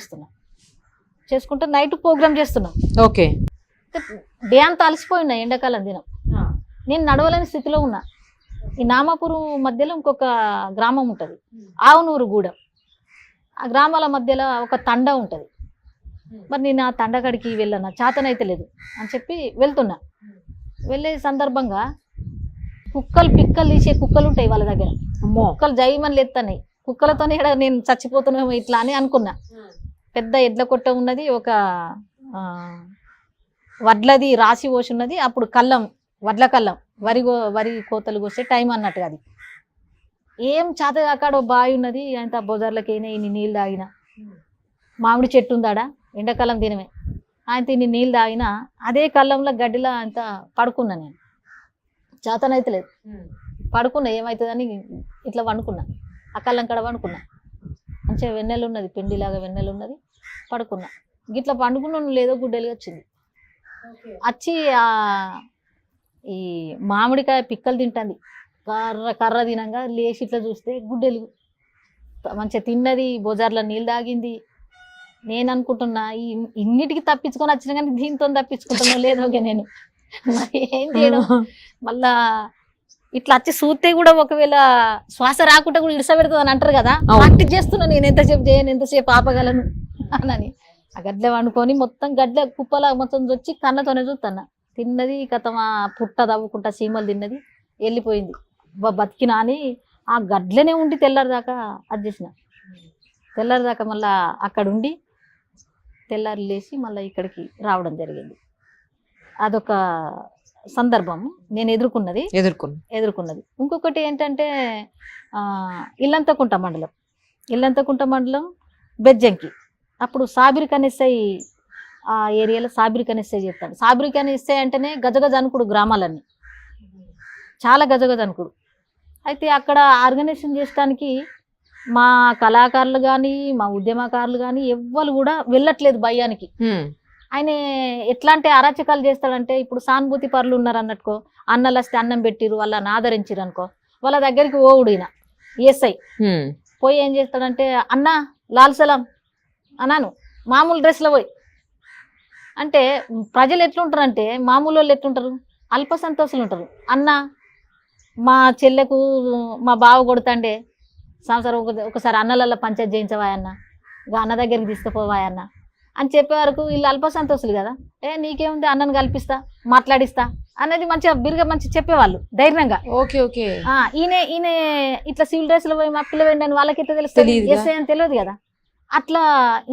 చేసుకుంటూ నైట్ ప్రోగ్రామ్ చేస్తున్నాం. ఓకే. డే అంతా అలసిపోయినా, ఎండాకాలం దినం. నేను నడవలేని స్థితిలో ఉన్నా. ఈ నామాపూర్ మధ్యలో ఇంకొక గ్రామం ఉంటుంది, ఆవునూరు గూడెం. ఆ గ్రామాల మధ్యలో ఒక తండ ఉంటుంది. మరి నేను ఆ తండగడికి వెళ్ళాను, చేతనైతే లేదు అని చెప్పి వెళ్తున్నా. వెళ్ళే సందర్భంగా పిక్కలు తీసే కుక్కలు ఉంటాయి వాళ్ళ దగ్గర. కుక్కలు జైమని లేస్తున్నాయి. కుక్కలతోనే నేను చచ్చిపోతున్నామో ఇట్లా అని అనుకున్నా. పెద్ద ఎడ్ల కొట్ట ఉన్నది, ఒక వడ్లది రాసి పోసి ఉన్నది. అప్పుడు వడ్ల కల్లం, వరి కోతలు కోసే టైం అన్నట్టుగా. అది ఏం చేత కాకాడో బావి ఉన్నది, అంత బొజార్లకైనా ఇన్ని నీళ్ళు తాగిన. మామిడి చెట్టు ఉందాడా, ఎండాకాలం దినమే. ఆయన ఇన్ని నీళ్ళు తాగినా అదే కల్లంలో గడ్డిలో అంత పడుకున్నా. నేను చేతనైతే లేదు, పడుకున్నా. ఏమవుతుందని ఇట్లా వండుకున్నా, ఆ కళ్ళం కడ వండుకున్నా. మంచిగా వెన్నెలు ఉన్నది, పిండిలాగా వెన్నెలు ఉన్నది. పడుకున్నా. గిట్లా పండుకున్నా లేదో గుడ్డెలుగా వచ్చింది. వచ్చి ఈ మామిడికాయ పిక్కలు తింటుంది, కర్ర తినంగా లేచి ఇట్లా చూస్తే గుడ్డెలుగు. మంచిగా తిన్నది, బొజార్లో నీళ్ళు తాగింది. నేను అనుకుంటున్నా ఇన్నిటికి తప్పించుకొని వచ్చిన కానీ దీంతో తప్పించుకుంటున్నా లేదో నేను మరి ఏం చేయడం. మళ్ళా ఇట్లా వచ్చి చూస్తే కూడా ఒకవేళ శ్వాస రాకుండా కూడా ఇడసబెడుతుంది అని అంటారు కదా. ప్రాక్టీస్ చేస్తున్నా నేను, ఎంతసేపు చేయను, ఎంతసేపు ఆపగలను అని. ఆ గడ్డ వండుకొని మొత్తం గడ్డ కుప్పలా మొత్తం వచ్చి కళ్ళతోనే చూస్తున్నా. తిన్నది కథమా, పుట్ట తవ్వుకుంటా చీమలు తిన్నది, వెళ్ళిపోయింది. బతికినా అని ఆ గడ్లనే ఉండి తెల్లారిదాకా అది చేసిన. తెల్లారిదాకా మళ్ళా అక్కడ ఉండి తెల్లారి లేచి మళ్ళీ ఇక్కడికి రావడం జరిగింది. అదొక సందర్భం నేను ఎదుర్కొన్నది. ఇంకొకటి ఏంటంటే ఇల్లంతకుంట మండలం బెజ్జంకి. అప్పుడు సాబిర్ కనెస్సై, ఆ ఏరియాలో సాబిర్ కనెస్సై చెప్తాడు. సాబిర్ కనెస్సై అంటేనే గజగజ అనుకుడు, గ్రామాలన్నీ చాలా గజగజ అనుకుడు. అయితే అక్కడ ఆర్గనైజేషన్ చేయడానికి మా కళాకారులు కానీ మా ఉద్యమకారులు కానీ ఎవ్వరు కూడా వెళ్ళట్లేదు భయానికి. ఆయన ఎట్లాంటి అరాచకాలు చేస్తాడంటే, ఇప్పుడు సానుభూతి పరులు ఉన్నారు అన్నట్టుకో, అన్నలు వస్తే అన్నం పెట్టిరు, వాళ్ళని ఆదరించిరు అనుకో, వాళ్ళ దగ్గరికి ఓవుడు ఈయన ఎస్ఐ పోయి ఏం చేస్తాడంటే, అన్న లాల్ సలాం అన్నాను మామూలు డ్రెస్లో పోయి అంటే, ప్రజలు ఎట్లుంటారంటే మామూలు వాళ్ళు ఎట్లుంటారు, అల్ప సంతోషులు ఉంటారు. అన్న మా చెల్లెకు మా బావ కొడుతాండే సంవత్సరం ఒకసారి అన్నలల్లో పంచాయతీ చేయించవా అన్న, ఇక అన్న దగ్గరికి తీసుకుపోవా అన్న అని చెప్పే వరకు వీళ్ళు అల్ప సంతోషులు కదా, నీకేముంది అన్నను కల్పిస్తా మాట్లాడిస్తా అనేది మంచిగా బిరుగా మంచి చెప్పేవాళ్ళు ధైర్యంగా. Okay okay. ఈయన ఇట్లా సివిల్ డ్రెస్లో పోయి మా పిల్ల వెండి అని వాళ్ళకి ఎట్లా తెలుస్తుంది, ఎస్ఐ అని తెలియదు కదా. అట్లా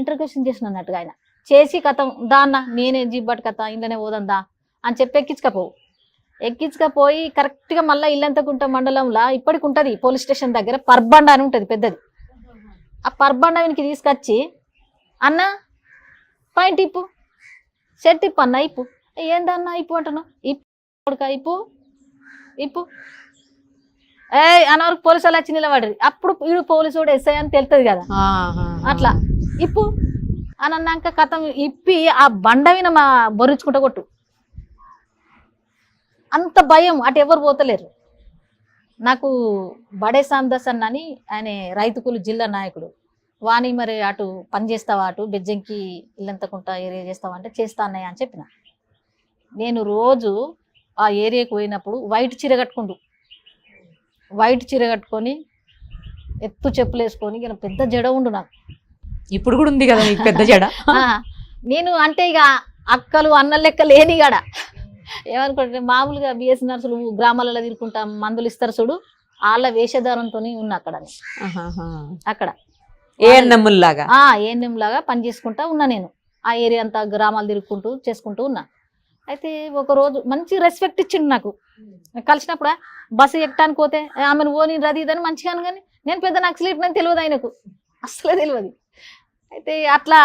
ఇంటర్వ్యూషన్ చేసిన అన్నట్టుగా ఆయన చేసి కథం దా అన్న నేనే జీబ్బట్ కథ ఇంట్లోనే పోదందా అని చెప్పి ఎక్కించకపోయి కరెక్ట్గా మళ్ళీ ఇల్లంతకుంట మండలంలో ఇప్పటికి ఉంటుంది పోలీస్ స్టేషన్ దగ్గర పర్బండ అని ఉంటుంది పెద్దది. ఆ పర్బండ వీనికి తీసుకొచ్చి, అన్న పాయింట్ ఇప్పు, షర్ట్ ఇప్పు అన్న, ఇప్పు. ఏందన్నా ఇప్పు అంటున్నావు, ఇప్పు ఇప్పు అన్నవరకు పోలీసు వాళ్ళు వచ్చి నిలబడరు. అప్పుడు వీడు పోలీసు వాడు ఎస్ఐ అని తెలుస్తుంది కదా, అట్లా ఇప్పు అని అన్నాక కథం ఇప్పి ఆ బండవిన మా బొరుచుకుంటా కొట్టు. అంత భయం, అటు ఎవరు పోతలేరు. నాకు బడే సాందస్ అన్న అని ఆయన రైతుకులు జిల్లా నాయకుడు, వాణి మరి అటు పని చేస్తావా, అటు బెజ్జంకి ఇల్లంతకుంటా ఏరియా చేస్తావా అంటే చేస్తా అన్నయ్య అని చెప్పిన. నేను రోజు ఆ ఏరియాకి పోయినప్పుడు వైట్ చీర కట్టుకొని ఎత్తు చెప్పులు వేసుకొని పెద్ద జడ ఉండు నాకు. ఇప్పుడు కూడా ఉంది కదా పెద్ద జడ. నేను అంటే ఇక అక్కలు అన్నల లెక్క లేని గడ ఏమనుకుంటే, మామూలుగా బిఎస్సి నర్సులు గ్రామాలలో తిరుగుకుంటా మందులు ఇస్తారు చూడు, వాళ్ళ వేషధారంతో ఉన్నా అక్కడ ఏఎన్ఎం లాగా పని చేసుకుంటా ఉన్నా. నేను ఆ ఏరియా అంతా గ్రామాలు తిరుగుకుంటూ చేసుకుంటూ ఉన్నా. అయితే ఒక రోజు మంచి రెస్పెక్ట్ ఇచ్చిండు నాకు. కలిసినప్పుడు బస్సు ఎక్కడానికి పోతే ఆమెను ఓని రది ఇదని మంచిగా కానీ, నేను పెద్ద నక్సలైట్ అని తెలియదు ఆయనకు, అసలే తెలియదు. అయితే అట్లా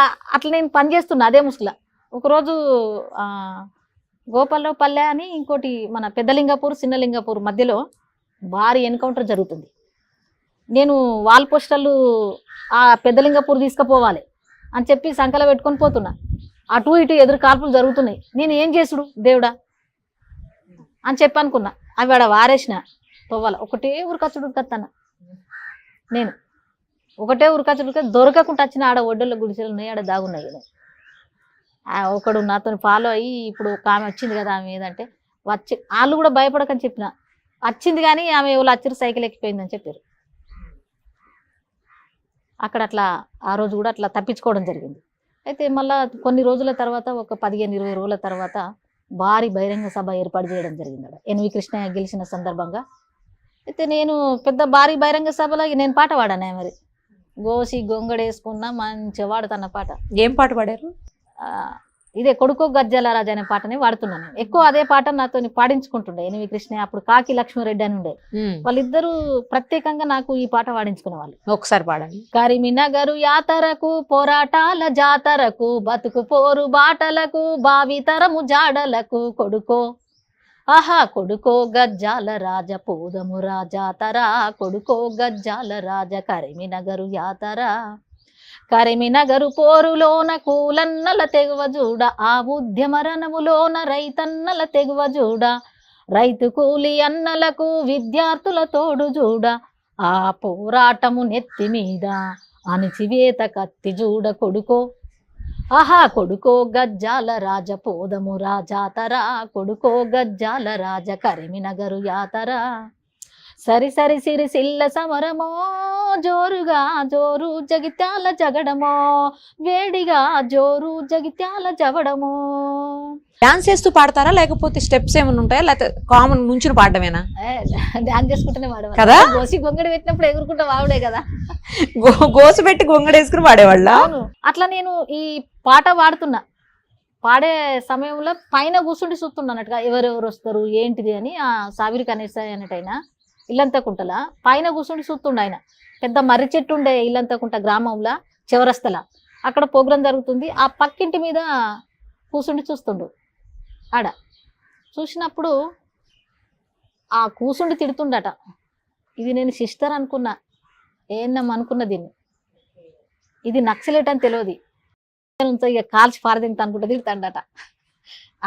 నేను పని చేస్తున్నా అదే ముసుగులా. ఒకరోజు గోపాలరావు పల్లె అని ఇంకోటి మన పెద్దలింగాపూర్ చిన్నలింగాపూర్ మధ్యలో భారీ ఎన్కౌంటర్ జరుగుతుంది. నేను వాల్ పోస్టర్లు ఆ పెద్దలింగాపూర్ తీసుకుపోవాలి అని చెప్పి సంకల పెట్టుకొని పోతున్నా. అటు ఇటు ఎదురు కాల్పులు జరుగుతున్నాయి. నేను ఏం చేసుడు దేవుడా అని చెప్పి అనుకున్నా. అవి ఆడ వారేసిన తవ్వాల ఒకటే ఉరకచ్చుడు కత్తన్న. నేను ఒకటే ఉరకచ్చుడు దొరకకుండా వచ్చిన ఆడ ఒడ్డల్లో గుడిసెలు ఉన్నాయి, ఆడ దాగున్నాయి. ఒకడు నాతో ఫాలో అయ్యి ఇప్పుడు ఒక ఆమె వచ్చింది కదా, ఆమె ఏదంటే వచ్చి వాళ్ళు కూడా భయపడకని చెప్పిన, వచ్చింది కానీ ఆమె ఎవరు వచ్చారు సైకిల్ ఎక్కిపోయిందని చెప్పారు. అక్కడ అట్లా ఆ రోజు కూడా అట్లా తప్పించుకోవడం జరిగింది. అయితే మళ్ళీ కొన్ని రోజుల తర్వాత ఒక 15-20 రోజుల తర్వాత భారీ బహిరంగ సభ ఏర్పాటు చేయడం జరిగింది అక్కడ ఎన్వి కృష్ణయ్య గెలిచిన సందర్భంగా. అయితే నేను పెద్ద భారీ బహిరంగ సభలో నేను పాట పాడాను. మరి గోసి గొంగడేసుకున్న మంచిగా వాడుతున్న పాట. ఏం పాట పాడారు? ఇదే కొడుకో గజ్జల రాజు అనే పాటని వాడుతున్నాను. ఎక్కువ అదే పాట నాతో పాడించుకుంటుండే ఎన్వి కృష్ణయ్య, అప్పుడు కాకి లక్ష్మీరెడ్డి అని ఉండే. వాళ్ళిద్దరూ ప్రత్యేకంగా నాకు ఈ పాట పాడించుకునే వాళ్ళు. ఒకసారి పాడండి. కరీంనగర్ యాతరకు పోరాటాల జాతరకు బతుకు పోరు బాటలకు భావితరము జాడలకు కొడుకో కొడుకో గజ్జాల రాజ పోదము రాజాతరా కొడుకో గజ్జాల రాజ కరీంనగర్ యాతరా. కరీంనగరు పోరులోన కూలన్నల తెగువ చూడ, ఆ ఉద్యమరణములోన రైతన్నల తెగువ చూడ, రైతు కూలి అన్నలకు విద్యార్థుల తోడు చూడ, ఆ పోరాటము నెత్తి మీద అణిచివేత కత్తి చూడ కొడుకో కొడుకో గజ్జాల రాజ పోదము రాజాతరా కొడుకో గజ్జాల రాజ కరీంనగరు యాతరా. సరి సరి సిరి సిల్ల సమరమో జోరుగా జోరు జగిత్యాల జగడమో వేడిగా జోరు జగిత్యాల జవడమో. డాన్స్ చేస్తూ పాడతారా లేకపోతే స్టెప్స్ ఏమైనా ఉంటాయా లేకపోతే కామన్ నుంచి పాడమేనా? డాన్స్ చేసుకుంటూనే పాడేవాళ్ళు కదా. గోసి గొంగడి పెట్టినప్పుడు ఎగురుకుంటా వాడే కదా, గోసు పెట్టి గొంగడేసుకుని పాడేవాళ్ళ. అట్లా నేను ఈ పాట పాడుతున్నా. పాడే సమయంలో పైన కూర్చుండి చూస్తున్నా అన్నట్టుగా ఎవరెవరు వస్తారు ఏంటిది అని. ఆ సావిరి కనేసాయి అన్నట్టయినా ఇల్లంతకుంటలా పైన కూర్చుండి చూస్తుండ ఆయన. పెద్ద మర్రి చెట్టు ఉండే ఇల్లంతకుంట గ్రామంలో చివరస్తల, అక్కడ ప్రోగ్రాం జరుగుతుంది. ఆ పక్కింటి మీద కూర్చుండి చూస్తుండు. ఆడ చూసినప్పుడు ఆ కూసుండి తిడుతుండట, ఇది నేను సిస్టర్ అనుకున్నా, ఏన్నమ్మ అనుకున్న దీన్ని, ఇది నక్సలేట్ అని తెలియదు, ఇక కాల్చి పారదింత అనుకుంటా తిడతాడట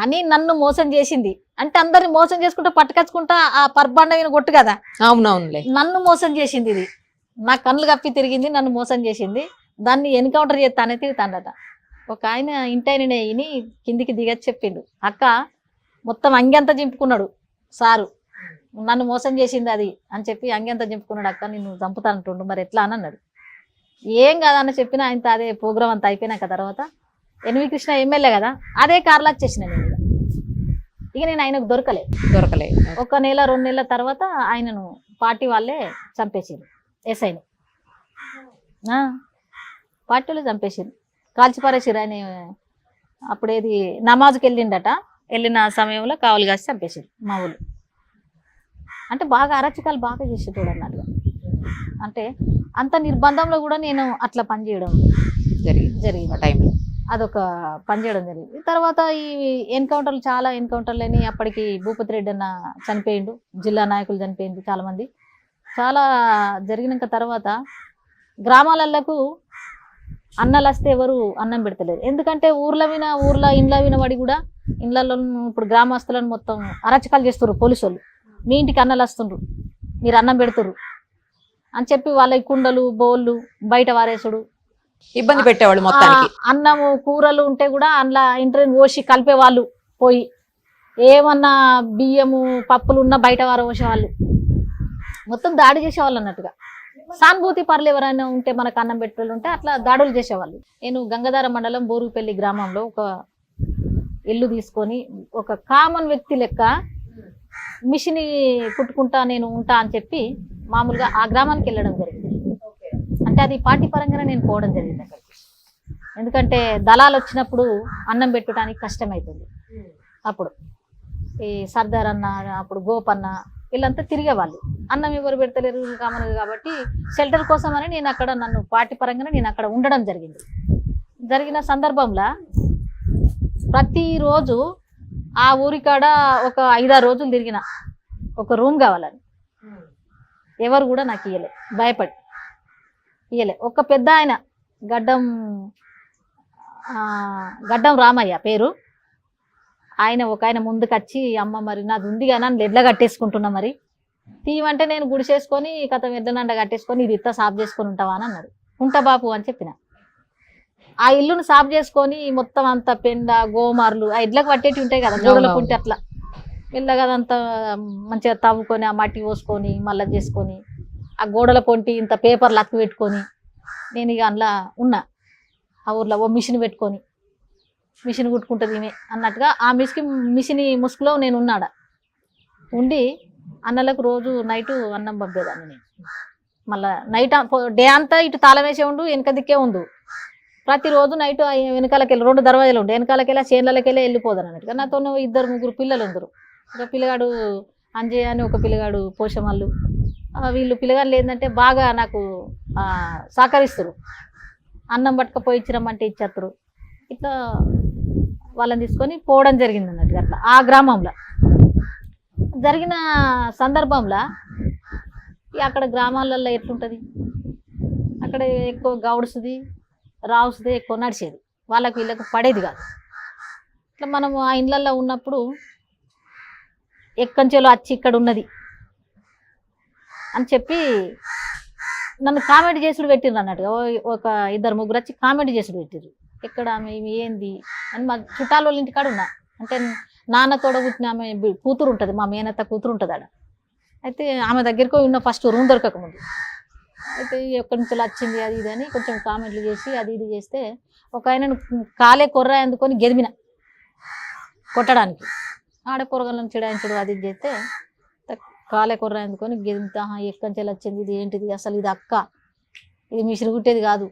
అని నన్ను మోసం చేసింది. అంటే అందరిని మోసం చేసుకుంటా పట్టుకచ్చుకుంటా ఆ పర్బండ మీద కొట్టు కదా, అవునవునులే, నన్ను మోసం చేసింది. ఇది నా కళ్ళు కప్పి తిరిగింది, నన్ను మోసం చేసింది, దాన్ని ఎన్కౌంటర్ చేస్తానే తిడతాడట. ఒక ఆయన ఇంటైన ఇని కిందికి దిగచ్చి చెప్పిండు, అక్క మొత్తం అంగెంత చింపుకున్నాడు సారు, నన్ను మోసం చేసింది అది అని చెప్పి అంగెంత చింపుకున్నాడు, అక్క నిన్ను చంపుతానంటుండు, మరి ఎట్లా అని అన్నాడు. ఏం కాదన్న చెప్పిన ఆయనతో అదే ప్రోగ్రామ్ అంతా అయిపోయినాక తర్వాత ఎన్వి కృష్ణ ఎమ్మెల్యే కదా, అదే కార్లో వచ్చేసిన నేను. ఇక నేను ఆయనకు దొరకలే. ఒక నెల 2 నెలల తర్వాత ఆయనను పార్టీ వాళ్ళే చంపేసారు, ఎస్ఐని పార్టీ వాళ్ళు చంపేసారు, కాల్చిపారేసారు. ఆయన అప్పుడేది నమాజ్కి వెళ్ళిండట, వెళ్ళిన సమయంలో కావలి కాసి చంపేసారు మా ఊళ్ళు. అంటే బాగా అరచకాలు బాగా చేసేటోడు అన్నట్టుగా. అంటే అంత నిర్బంధంలో కూడా నేను అట్లా పనిచేయడం జరిగింది టైంలో, అదొక పనిచేయడం జరిగింది. తర్వాత ఈ ఎన్కౌంటర్లు, చాలా ఎన్కౌంటర్లు అని, అప్పటికి భూపతి రెడ్డి అన్న చనిపోయిండు, జిల్లా నాయకులు చనిపోయింది చాలామంది. చాలా జరిగినాక తర్వాత గ్రామాలకు అన్నలు వస్తే ఎవరు అన్నం పెడతలేరు. ఎందుకంటే ఊర్లో ఇండ్ల వినబడి కూడా ఇండ్లలో ఇప్పుడు గ్రామస్తులను మొత్తం అరచకాలు చేస్తున్నారు పోలీసు వాళ్ళు. మీ ఇంటికి అన్నలు వస్తుండ్రు, మీరు అన్నం పెడుతుర్రు అని చెప్పి వాళ్ళ కుండలు బౌళ్ళు బయట వారేసుడు, ఇబ్బంది పెట్టేవాళ్ళు మొత్తానికి. అన్నము కూరలు ఉంటే కూడా అందులో ఇంటర్వ్యూ పోసి కలిపేవాళ్ళు, పోయి ఏమన్నా బియ్యము పప్పులు ఉన్నా బయట వారపోసేవాళ్ళు, మొత్తం దాడి చేసేవాళ్ళు అన్నట్టుగా. సానుభూతి పరులు ఎవరైనా ఉంటే మనకు అన్నం పెట్టేవాళ్ళు ఉంటే అట్లా దాడులు చేసేవాళ్ళు. నేను గంగధార మండలం బోరుగుపల్లి గ్రామంలో ఒక ఇల్లు తీసుకొని ఒక కామన్ వ్యక్తి లెక్క మిషన్ కుట్టుకుంటా నేను ఉంటా అని చెప్పి మామూలుగా ఆ గ్రామానికి వెళ్ళడం జరిగింది. అంటే అది పార్టీ పరంగానే నేను పోవడం జరిగింది అక్కడికి. ఎందుకంటే దళాలు వచ్చినప్పుడు అన్నం పెట్టడానికి కష్టమవుతుంది. అప్పుడు ఈ సర్దార్ అన్న, అప్పుడు గోపన్న వీళ్ళంతా తిరిగేవాళ్ళు, అన్నం ఎవరు పెడతలేరు కామన్ కాబట్టి షెల్టర్ కోసం అని నేను అక్కడ, నన్ను పార్టీ పరంగానే నేను అక్కడ ఉండడం జరిగింది. జరిగిన సందర్భంలో ప్రతిరోజు ఆ ఊరికాడ ఒక 5-6 రోజులు తిరిగిన, ఒక రూమ్ కావాలని. ఎవరు కూడా నాకు ఇయ్యలే, భయపడి ఇయ్యలే. ఒక పెద్ద ఆయన గడ్డం రామయ్య పేరు, ఒక ఆయన ముందుకు వచ్చి, అమ్మ మరి నాది ఉంది కానీ నన్ను ఎడ్ల కట్టేసుకుంటున్నా, మరి తీయమంటే నేను గుడిసేసుకొని కథ ఎడ్లనండ కట్టేసుకొని ఇది ఇత్త సాఫ్ చేసుకొని ఉంటావా అని అన్నాడు. ఉంటా బాపు అని చెప్పిన. ఆ ఇల్లును సాఫ్ చేసుకొని మొత్తం అంత పెండ గోమార్లు ఆ ఎడ్లకు పట్టేటి ఉంటాయి కదా, గోడల పుంటి అట్లా మెల్లగా అదంతా మంచిగా తవ్వుకొని ఆ మట్టి పోసుకొని మళ్ళీ చేసుకొని ఆ గోడల పొంటి ఇంత పేపర్లు అక్కు పెట్టుకొని నేను ఇక అందులో ఉన్నా. ఆ ఊర్లో ఓ మిషన్ పెట్టుకొని మిషన్ కుట్టుకుంటుంది ఈమె అన్నట్టుగా ఆ మిషన్ ముసుగులో నేను ఉన్నాడ ఉండి అన్నలకు రోజు నైటు అన్నం పంపేదాన్ని నేను. మళ్ళీ నైట్ డే అంతా ఇటు తాళం వేసే ఉండు, వెనక దిక్కే ఉండు. ప్రతిరోజు నైట్ వెనకాలకెళ్ళి 2 దర్వాజాలు ఉండే, వెనకాలకెళ్ళి చేనులకెళ్ళి వెళ్ళిపోదాను అన్నట్టుగా. నాతో 2-3 పిల్లలు ఉందరు. ఒక పిల్లగాడు అంజయ్య అని, ఒక పిల్లగాడు పోషమల్లు. వీళ్ళు పిల్లగాళ్ళు ఏంటంటే బాగా నాకు సహకరిస్తారు, అన్నం పట్టుకపోయి ఇచ్చిరమ్మంటే ఇచ్చేస్తారు. ఇట్లా వాళ్ళని తీసుకొని పోవడం జరిగింది అన్నట్టుగా. అట్లా ఆ గ్రామంలో జరిగిన సందర్భంలో అక్కడ గ్రామాలలో ఎట్లుంటుంది, అక్కడ ఎక్కువ గౌడ్స్ది రావుస్ది ఎక్కువ నడిచేది, వాళ్ళకి వీళ్ళకి పడేది కాదు. ఇట్లా మనము ఆ ఇండ్లల్లో ఉన్నప్పుడు ఎక్కంచెలో వచ్చి ఇక్కడ ఉన్నది అని చెప్పి నన్ను కామెంట్ చేసుడు పెట్టిర్రు అన్నట్టుగా. ఒక 2-3 వచ్చి కామెంట్ చేసుడు పెట్టిర్రు, ఎక్కడ ఆమె ఏంది అని. మా చుట్టాల వాళ్ళ ఇంటికాడ ఉన్నా, అంటే నాన్న తోడ పుట్టిన ఆమె కూతురు ఉంటుంది, మా మేనత్త కూతురు ఉంటుంది ఆడ. అయితే ఆమె దగ్గరికి ఉన్న ఫస్ట్ రూమ్ దొరకకముందు అయితే ఎక్కడి నుంచి వచ్చింది అది ఇది అని కొంచెం కామెంట్లు చేసి అది ఇది చేస్తే ఒక ఆయన కాలే కొర్ర అందుకొని గెదిమిన కొట్టడానికి. ఆడ పొరగలను చిడాయించడు అది ఇది చేస్తే కాలే కొర్ర అందుకొని గెదిమితా, ఎక్కడి నుంచి వచ్చింది, ఇది ఏంటిది అసలు, ఇది అక్క, ఇది మిషన్ కుట్టేది కాదు,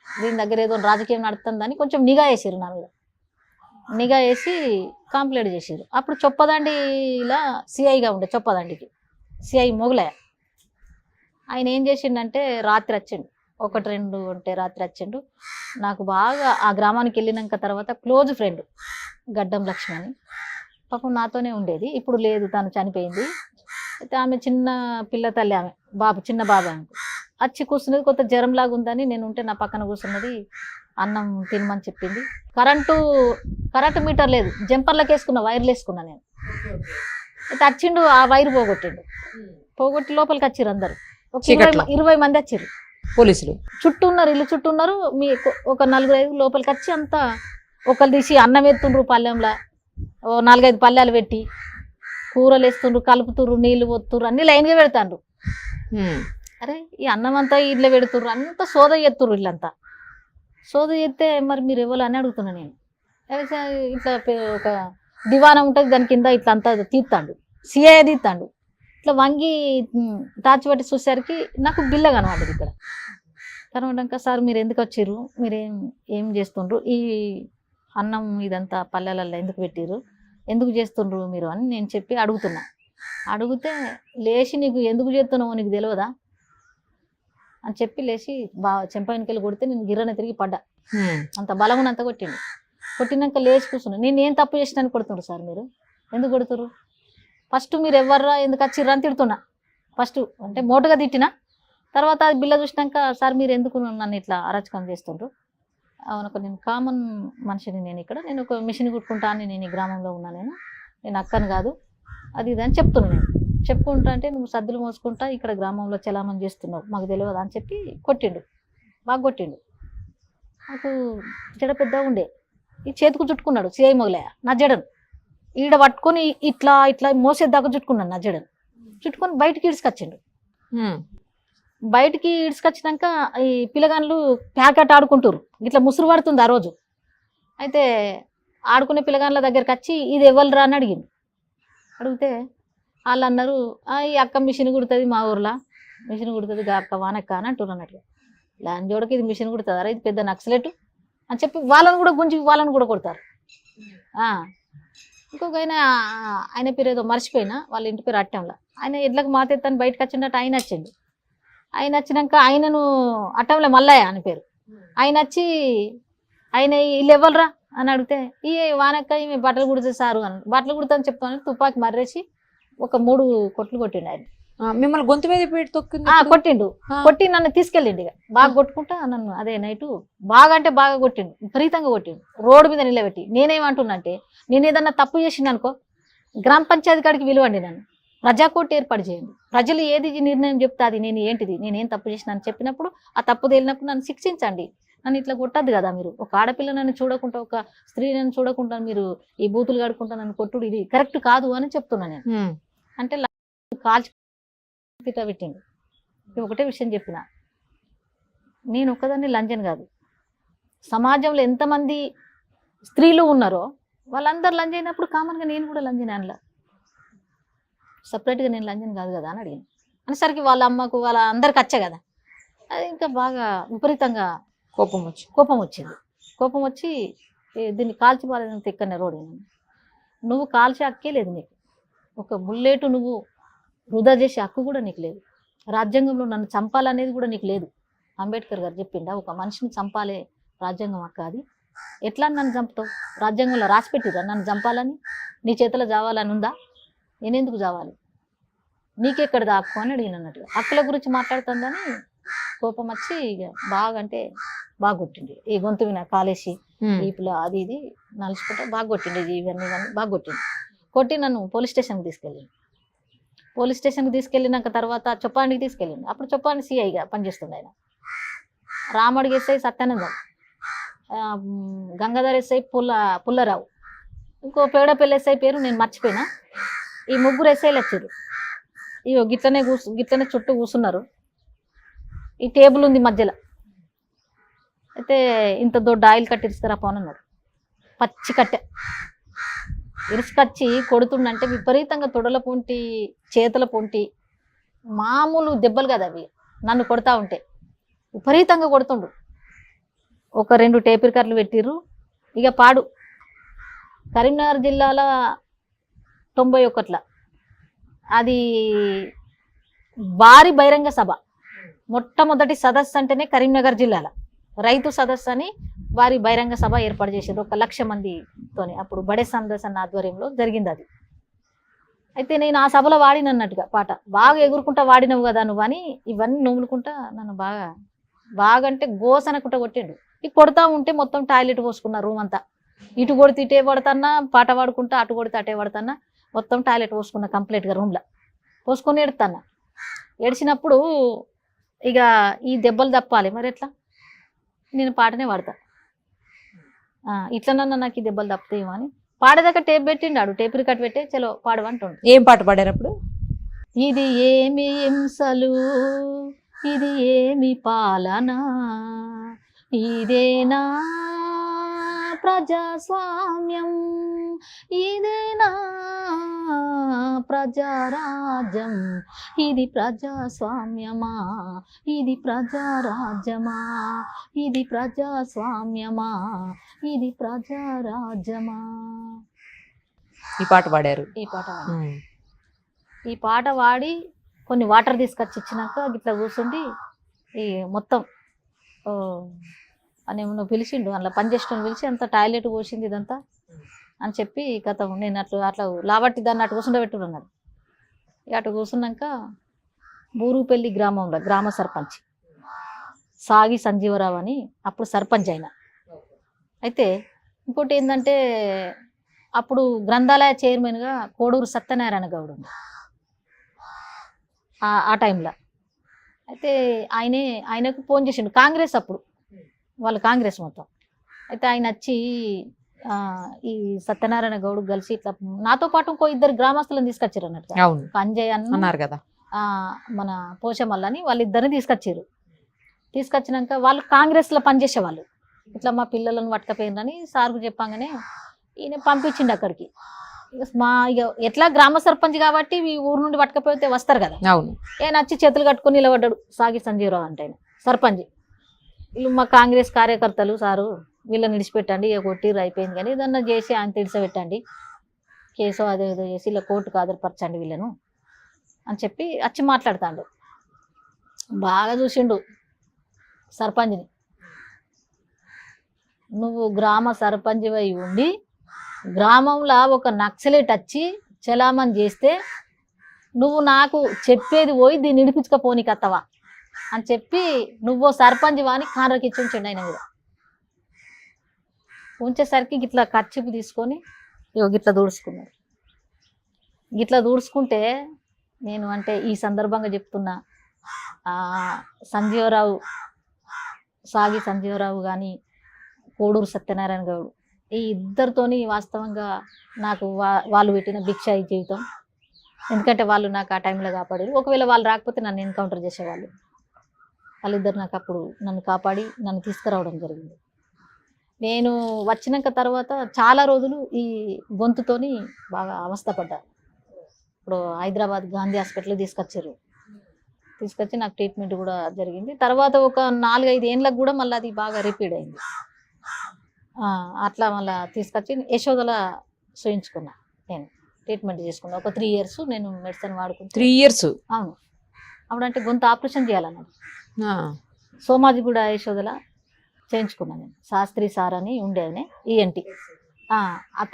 దీని దగ్గర ఏదో రాజకీయం నడుతుందని కొంచెం నిఘా వేసారు నా మీద. నిఘా వేసి కంప్లైంట్ చేసారు. అప్పుడు చొప్పదండిలా సిఐగా ఉండే, చొప్పదండికి సిఐ మొగలయ్య. ఆయన ఏం చేసిండంటే రాత్రి వచ్చిండు, 1-2 అంటే రాత్రి వచ్చిండు. నాకు బాగా ఆ గ్రామానికి వెళ్ళినాక తర్వాత క్లోజ్ ఫ్రెండ్ గడ్డం లక్ష్మి అని, పాపం నాతోనే ఉండేది, ఇప్పుడు లేదు, తను చనిపోయింది. అయితే ఆమె చిన్న పిల్ల తల్లి, ఆమె చిన్న బాబు ఆమెకు వచ్చి కూర్చున్నది. కొత్త జ్వరం లాగా ఉందని నేను ఉంటే నా పక్కన కూర్చున్నది, అన్నం తినమని చెప్పింది. కరెంటు మీటర్ లేదు, జంపర్లకు వేసుకున్నా, వైర్లు వేసుకున్నా నేను. అయితే వచ్చిండు, ఆ వైర్ పోగొట్టిండు. పోగొట్టి లోపలికి వచ్చిర్రు అందరు, ఒక 20 మంది వచ్చిర్రు. పోలీసులు చుట్టూ ఉన్నారు, ఇల్లు చుట్టూ ఉన్నారు. ఒక 4-5 లోపలికి వచ్చి అంతా ఒకరు తీసి అన్నం ఎత్తుండ్రు, పల్లెంలా 4-5 పల్లెలు పెట్టి కూరలు వేస్తుండ్రు, కలుపుతుర్రు, నీళ్లు పోతుర్రు, అన్ని లైన్గా పెడతాండ్రు. అరే ఈ అన్నం అంతా ఇట్లా పెడుతుర్రు, అంతా సోద ఎత్తుర్రు, ఇల్లంతా సోద ఎత్తే మరి మీరు ఎవరు అని అడుగుతున్నా నేను. ఇట్లా ఒక దివాణం ఉంటుంది, దాని కింద ఇట్లా అంతా తీస్తాడు, సిఐ తీస్తాడు. ఇట్లా వంగి టార్చ్ పట్టి చూసేసరికి నాకు బిల్ల కనబడ్డది. ఇక్కడ కనబడ్డాక సార్ మీరు ఎందుకు వచ్చిర్రు, ఏం చేస్తుండ్రు, ఈ అన్నం ఇదంతా పల్లెలలో ఎందుకు పెట్టిర్రు, ఎందుకు చేస్తుండ్రు మీరు అని నేను చెప్పి అడుగుతున్నా. అడిగితే లేచి నీకు ఎందుకు చేస్తున్నావో నీకు తెలియదా అని చెప్పి లేచి చెంపైనకెళ్ళి కొడితే నేను గిర్రన తిరిగి పడ్డా. అంత బలమునంత కొట్టిండు. కొట్టినాక లేచి కూర్చున్నా. నేను ఏం తప్పు చేసినాను కొడుతుండ్రు సార్, మీరు ఎందుకు కొడుతుర్రు, ఫస్ట్ మీరు ఎవర్రా ఎందుకు వచ్చిర్రా అని తిడుతున్నా. ఫస్ట్ అంటే మోటుగా తిట్టినా, తర్వాత అది బిల్ల చూసినాక సార్ మీరు ఎందుకు నన్ను ఇట్లా అరాచకం చేస్తుండ్రు, అవునొక నేను కామన్ మనిషిని, నేను ఒక మిషన్ కుట్టుకుంటా అని నేను ఈ గ్రామంలో ఉన్నా, నేను అక్కను కాదు అది ఇది అని చెప్తున్నాను. నేను చెప్పుకుంటా అంటే నువ్వు సద్దులు మోసుకుంటా ఇక్కడ గ్రామంలో చలామణి చేస్తున్నావు, మాకు తెలియదు అని చెప్పి కొట్టిండు, బాగా కొట్టిండు. నాకు జడ పెద్దగా ఉండే, ఈ చేతికి చుట్టుకున్నాడు సిఐ మొగలయ్య నా జడను, ఈడ పట్టుకొని ఇట్లా ఇట్లా మోసేదాకా చుట్టుకున్నాను నా జడను. చుట్టుకొని బయటికి ఇడ్చుకొచ్చిండు. బయటికి ఇడ్చుకొచ్చినాక ఈ పిల్లగాళ్ళు ప్యాకెట్ ఆడుకుంటారు, ఇట్లా ముసురు పడుతుంది ఆ రోజు. అయితే ఆడుకునే పిల్లగాళ్ళ దగ్గరికి వచ్చి ఇది ఎవరురా అని అడిగింది. అడిగితే వాళ్ళు అన్నారు, ఈ అక్క మిషన్ కుడుతుంది మా ఊర్లో, మిషన్ కుడుతుంది అక్క వానక్క అని అంటున్నారు అన్నట్టుగా. లాంజోడకి ఇది మిషన్ కుడుతుంది, అరే ఇది పెద్ద నక్సలెట్ అని చెప్పి వాళ్ళని కూడా గుంజి వాళ్ళని కూడా కొడతారు. ఇంకొక ఆయన పేరు ఏదో మర్చిపోయినా, వాళ్ళ ఇంటి పేరు అట్టంలా. ఆయన ఎడ్లకు మాతెత్తని బయటకు వచ్చినట్టు ఆయన వచ్చిండు. ఆయన వచ్చినాక ఆయనను అట్టంలో మల్లయ్య అని పేరు, ఆయన వచ్చి ఆయన వీళ్ళు ఎవరురా అని అడిగితే ఈ వానక్క ఈమె బట్టలు కుడుతుంది సారు అని, బట్టలు కుడుతుందని చెప్తాను తుపాకి మర్రేసి ఒక 3 కొట్లు కొట్టిండు ఆయన. మిమ్మల్ని గొంతు మీద పెట్టి తొక్కిండు, కొట్టిండు. కొట్టి నన్ను తీసుకెళ్ళిండు, ఇక బాగా కొట్టుకుంటా నన్ను అదే నైటు బాగా అంటే బాగా కొట్టిండు, విపరీతంగా కొట్టిండు, రోడ్డు మీద నిలబెట్టి. నేనేమంటున్నా అంటే నేను ఏదన్నా తప్పు చేసింది అనుకో, గ్రామ పంచాయతీ కాడికి విలువండి, నన్ను ప్రజాకోర్టు ఏర్పాటు చేయండి, ప్రజలు ఏది నిర్ణయం చెప్తా అది నేనేం తప్పు చేసిన అని చెప్పినప్పుడు, ఆ తప్పు తేలినప్పుడు నన్ను శిక్షించండి, నన్ను ఇట్లా కొట్టద్దు కదా మీరు. ఒక ఆడపిల్ల నన్ను చూడకుండా, ఒక స్త్రీ నన్ను చూడకుండా మీరు ఈ బూతులు కడుకుంటా నన్ను కొట్టుడు ఇది కరెక్ట్ కాదు అని చెప్తున్నా నేను. అంటే కాల్చి పెట్టిండు. ఒకటే విషయం చెప్పిన, నేను ఒక్కదాన్ని లంజన్ కాదు, సమాజంలో ఎంతమంది స్త్రీలు ఉన్నారో వాళ్ళందరూ లంజన్ అయినప్పుడు కామన్గా నేను కూడా లంజన్ అనలా, సపరేట్గా నేను లంజన్ కాదు కదా అని అడిగాను. అనేసరికి వాళ్ళ అమ్మకు వాళ్ళ అందరికి వచ్చా కదా, అది ఇంకా బాగా విపరీతంగా కోపం వచ్చింది. కోపం వచ్చి దీన్ని కాల్చి పాలేదంత ఎక్కడనే రోడ్, నువ్వు కాల్చే హక్కే లేదు నీకు, ఒక బుల్లెట్ నువ్వు వృధా చేసే హక్కు కూడా నీకు లేదు, రాజ్యాంగంలో నన్ను చంపాలనేది కూడా నీకు లేదు. అంబేద్కర్ గారు చెప్పిండా, ఒక మనిషిని చంపాలే రాజ్యాంగం హక్కు, అది ఎట్లా నన్ను చంపుతావు, రాజ్యాంగంలో రాసిపెట్టిరా నన్ను చంపాలని, నీ చేతిలో చావాలని ఉందా, నేనెందుకు చావాలి, నీకెక్కడ హక్కు అని అడిగిన అన్నట్టుగా. హక్కుల గురించి మాట్లాడుతుందని కోపం వచ్చి ఇక బాగా అంటే బాగా కొట్టింది, ఈ గొంతు విన కాలేసి ఈపులో అది ఇది నలుచుకుంటే బాగా కొట్టింది, ఇవన్నీ బాగా కొట్టింది. కొట్టి నన్ను పోలీస్ స్టేషన్కి తీసుకెళ్ళింది. పోలీస్ స్టేషన్కి తీసుకెళ్ళినాక తర్వాత చొప్పానికి తీసుకెళ్ళింది. అప్పుడు చొప్పాని సిఐగా పనిచేస్తుంది ఆయన. రామడికి ఎస్ఐ సత్యానందం, గంగాధర్ ఎస్ఐ పుల్లరావు, ఇంకో పేడపల్లి ఎస్ఐ పేరు నేను మర్చిపోయినా. ఈ 3 ఎస్ఐలు వచ్చారు. ఇగో గిట్లనే చుట్టూ కూర్చున్నారు. ఈ టేబుల్ ఉంది మధ్యలో. అయితే ఇంత దొడ్డ ఆయిల్ కట్టి ఇరుసుకురా పోనన్నాడు. పచ్చి కట్టె ఇరుసుకొచ్చి కొడుతుండంటే విపరీతంగా తొడల పొంటి, చేతుల పొంటి, మామూలు దెబ్బలు కదా అవి. నన్ను కొడతా ఉంటే విపరీతంగా కొడుతుండు. ఒక 2 టేప్ రికార్డులు పెట్టిర్రు. ఇక పాడు కరీంనగర్ జిల్లాలో 91ల అది భారీ బహిరంగ సభ, మొట్టమొదటి సదస్సు అంటేనే కరీంనగర్ జిల్లాలో రైతు సదస్సు అని వారి బహిరంగ సభ ఏర్పాటు చేశారు 1,00,000 మందితోని. అప్పుడు బడే సందస్ అన్న ఆధ్వర్యంలో జరిగింది. అది అయితే నేను ఆ సభలో వాడినన్నట్టుగా పాట బాగా ఎగురుకుంటా వాడినవు కదా నువ్వు అని ఇవన్నీ నూములుకుంటా నన్ను బాగా బాగా అంటే గోసనకుంటా కొట్టిండు. ఇక కొడతా ఉంటే మొత్తం టాయిలెట్ పోసుకున్న రూమ్ అంతా. ఇటు కొడితే ఇటే పడతాన్నా, పాట పాడుకుంటా, అటు కొడితే అటే పడతాన్నా, మొత్తం టాయిలెట్ పోసుకున్నా కంప్లీట్గా రూమ్లో పోసుకొని ఏడుతాన్నా. ఏడ్చినప్పుడు ఇక ఈ దెబ్బలు తప్పాలి మరి ఎట్లా, నేను పాటనే పాడతా. ఇట్లనన్నా నాకు ఈ దెబ్బలు తప్పుతాయేమో అని పాడేదాకా టేప్ పెట్టిండాడు, టేప్ రికార్డ్ పెట్టి చలో పాడమంటుండు. ఏం పాట పాడారు అప్పుడు? ఇది ఏమి హింసలు, ఇది ఏమి పాలన, ఇదేనా ప్రజాస్వామ్యం, ఇదేనా ప్రజారాజ్యం, ఇది ప్రజాస్వామ్యమా, ఇది ప్రజారాజ్యమా, ఇది ప్రజాస్వామ్యమా, ఇది ప్రజారాజ్యమా. ఈ పాట పాడారు. ఈ పాట వాడి కొన్ని వాటర్ తీసుకొచ్చి ఇచ్చినాక ఇట్లా కూర్చుండి ఈ మొత్తం అని పిలిచిండు, అట్లా పనిచేసిన పిలిచి అంత టాయిలెట్ పోసింది ఇదంతా అని చెప్పి కథ నేను అట్లా లాబట్టి దాన్ని అటు కూర్చుండబెట్టుకున్నాను. ఇక అటు కూర్చున్నాక బూరుపల్లి గ్రామంలో గ్రామ సర్పంచ్ సాగి సంజీవరావు అని అప్పుడు సర్పంచ్ అయినా. అయితే ఇంకోటి ఏంటంటే అప్పుడు గ్రంథాలయ చైర్మన్గా కోడూరు సత్యనారాయణ గౌడ్ ఉంది ఆ టైంలో. అయితే ఆయనకు ఫోన్ చేసిండు, కాంగ్రెస్ అప్పుడు వాళ్ళు కాంగ్రెస్ మొత్తం. అయితే ఆయన వచ్చి ఈ సత్యనారాయణ గౌడ్ కలిసి ఇట్లా నాతో పాటు ఇంకో ఇద్దరు గ్రామస్తులను తీసుకొచ్చారు అన్నట్టు. అంజయ్ అన్నారు కదా, మన పోషమల్లని వాళ్ళిద్దరిని తీసుకొచ్చారు. తీసుకొచ్చినాక వాళ్ళు కాంగ్రెస్లో పనిచేసేవాళ్ళు. ఇట్లా మా పిల్లలను పట్టుకపోయిందని సార్కు చెప్పంగానే ఈయన పంపించిండు అక్కడికి. ఇక ఎట్లా గ్రామ సర్పంచ్ కాబట్టి ఈ ఊరు నుండి పట్టుకపోతే వస్తారు కదా. ఆయన వచ్చి చేతులు కట్టుకొని నిలబడ్డాడు సాగి సంజీవరావు అంటే ఆయన సర్పంచ్. వీళ్ళు మా కాంగ్రెస్ కార్యకర్తలు సారు, వీళ్ళని విడిచిపెట్టండి, ఇక కొట్టిర్రు అయిపోయింది, కానీ ఏదన్నా చేసి ఆయన తిడిసబెట్టండి, కేసు అదేదో చేసి ఇలా కోర్టుకు హాజరుపరచండి వీళ్ళను అని చెప్పి వచ్చి మాట్లాడుతాడు. బాగా చూసిండు సర్పంచ్ని. నువ్వు గ్రామ సర్పంచ్ అయి ఉండి గ్రామంలో ఒక నక్సలేట్ వచ్చి చలామణి చేస్తే నువ్వు నాకు చెప్పేది పోయి దీన్ని ఇడిపించుకపోని కత్తవా అని చెప్పి నువ్వు సర్పంచ్ వాని కాండ్రకి ఇచ్చి ఉంచండి ఆయన మీద. ఉంచేసరికి గిట్లా ఖర్చుపు తీసుకొని గిట్లా దూడుచుకున్నాడు. గిట్లా దూడుచుకుంటే నేను అంటే ఈ సందర్భంగా చెప్తున్నా, సంజీవరావు సాగి సంజీవరావు కానీ కోడూరు సత్యనారాయణ గౌడ్ ఈ ఇద్దరితోని వాస్తవంగా నాకు వాళ్ళు పెట్టిన భిక్ష ఈ జీవితం. ఎందుకంటే వాళ్ళు నాకు ఆ టైంలో కాపాడారు. ఒకవేళ వాళ్ళు రాకపోతే నన్ను ఎన్కౌంటర్ చేసేవాళ్ళు. వాళ్ళిద్దరు నాకు అప్పుడు నన్ను కాపాడి నన్ను తీసుకురావడం జరిగింది. నేను వచ్చినాక తర్వాత చాలా రోజులు ఈ గొంతుతోని బాగా అవస్థపడ్డా. ఇప్పుడు హైదరాబాద్ గాంధీ హాస్పిటల్ తీసుకొచ్చి నాకు ట్రీట్మెంట్ కూడా జరిగింది. తర్వాత ఒక 4-5 ఏళ్ళకు కూడా మళ్ళీ అది బాగా రిపీట్ అయింది. అట్లా మళ్ళీ తీసుకొచ్చి యశోదల చూయించుకున్నా, నేను ట్రీట్మెంట్ చేసుకున్నా. ఒక 3 years నేను మెడిసిన్ వాడుకున్నా. 3 years? అవును. అప్పుడంటే గొంతు ఆపరేషన్ చేయాలన్నది. సోమాజిగూడ యశోదల చేయించుకున్నాను నేను. శాస్త్రి సార్ అని ఉండేది ఈఎన్టీ.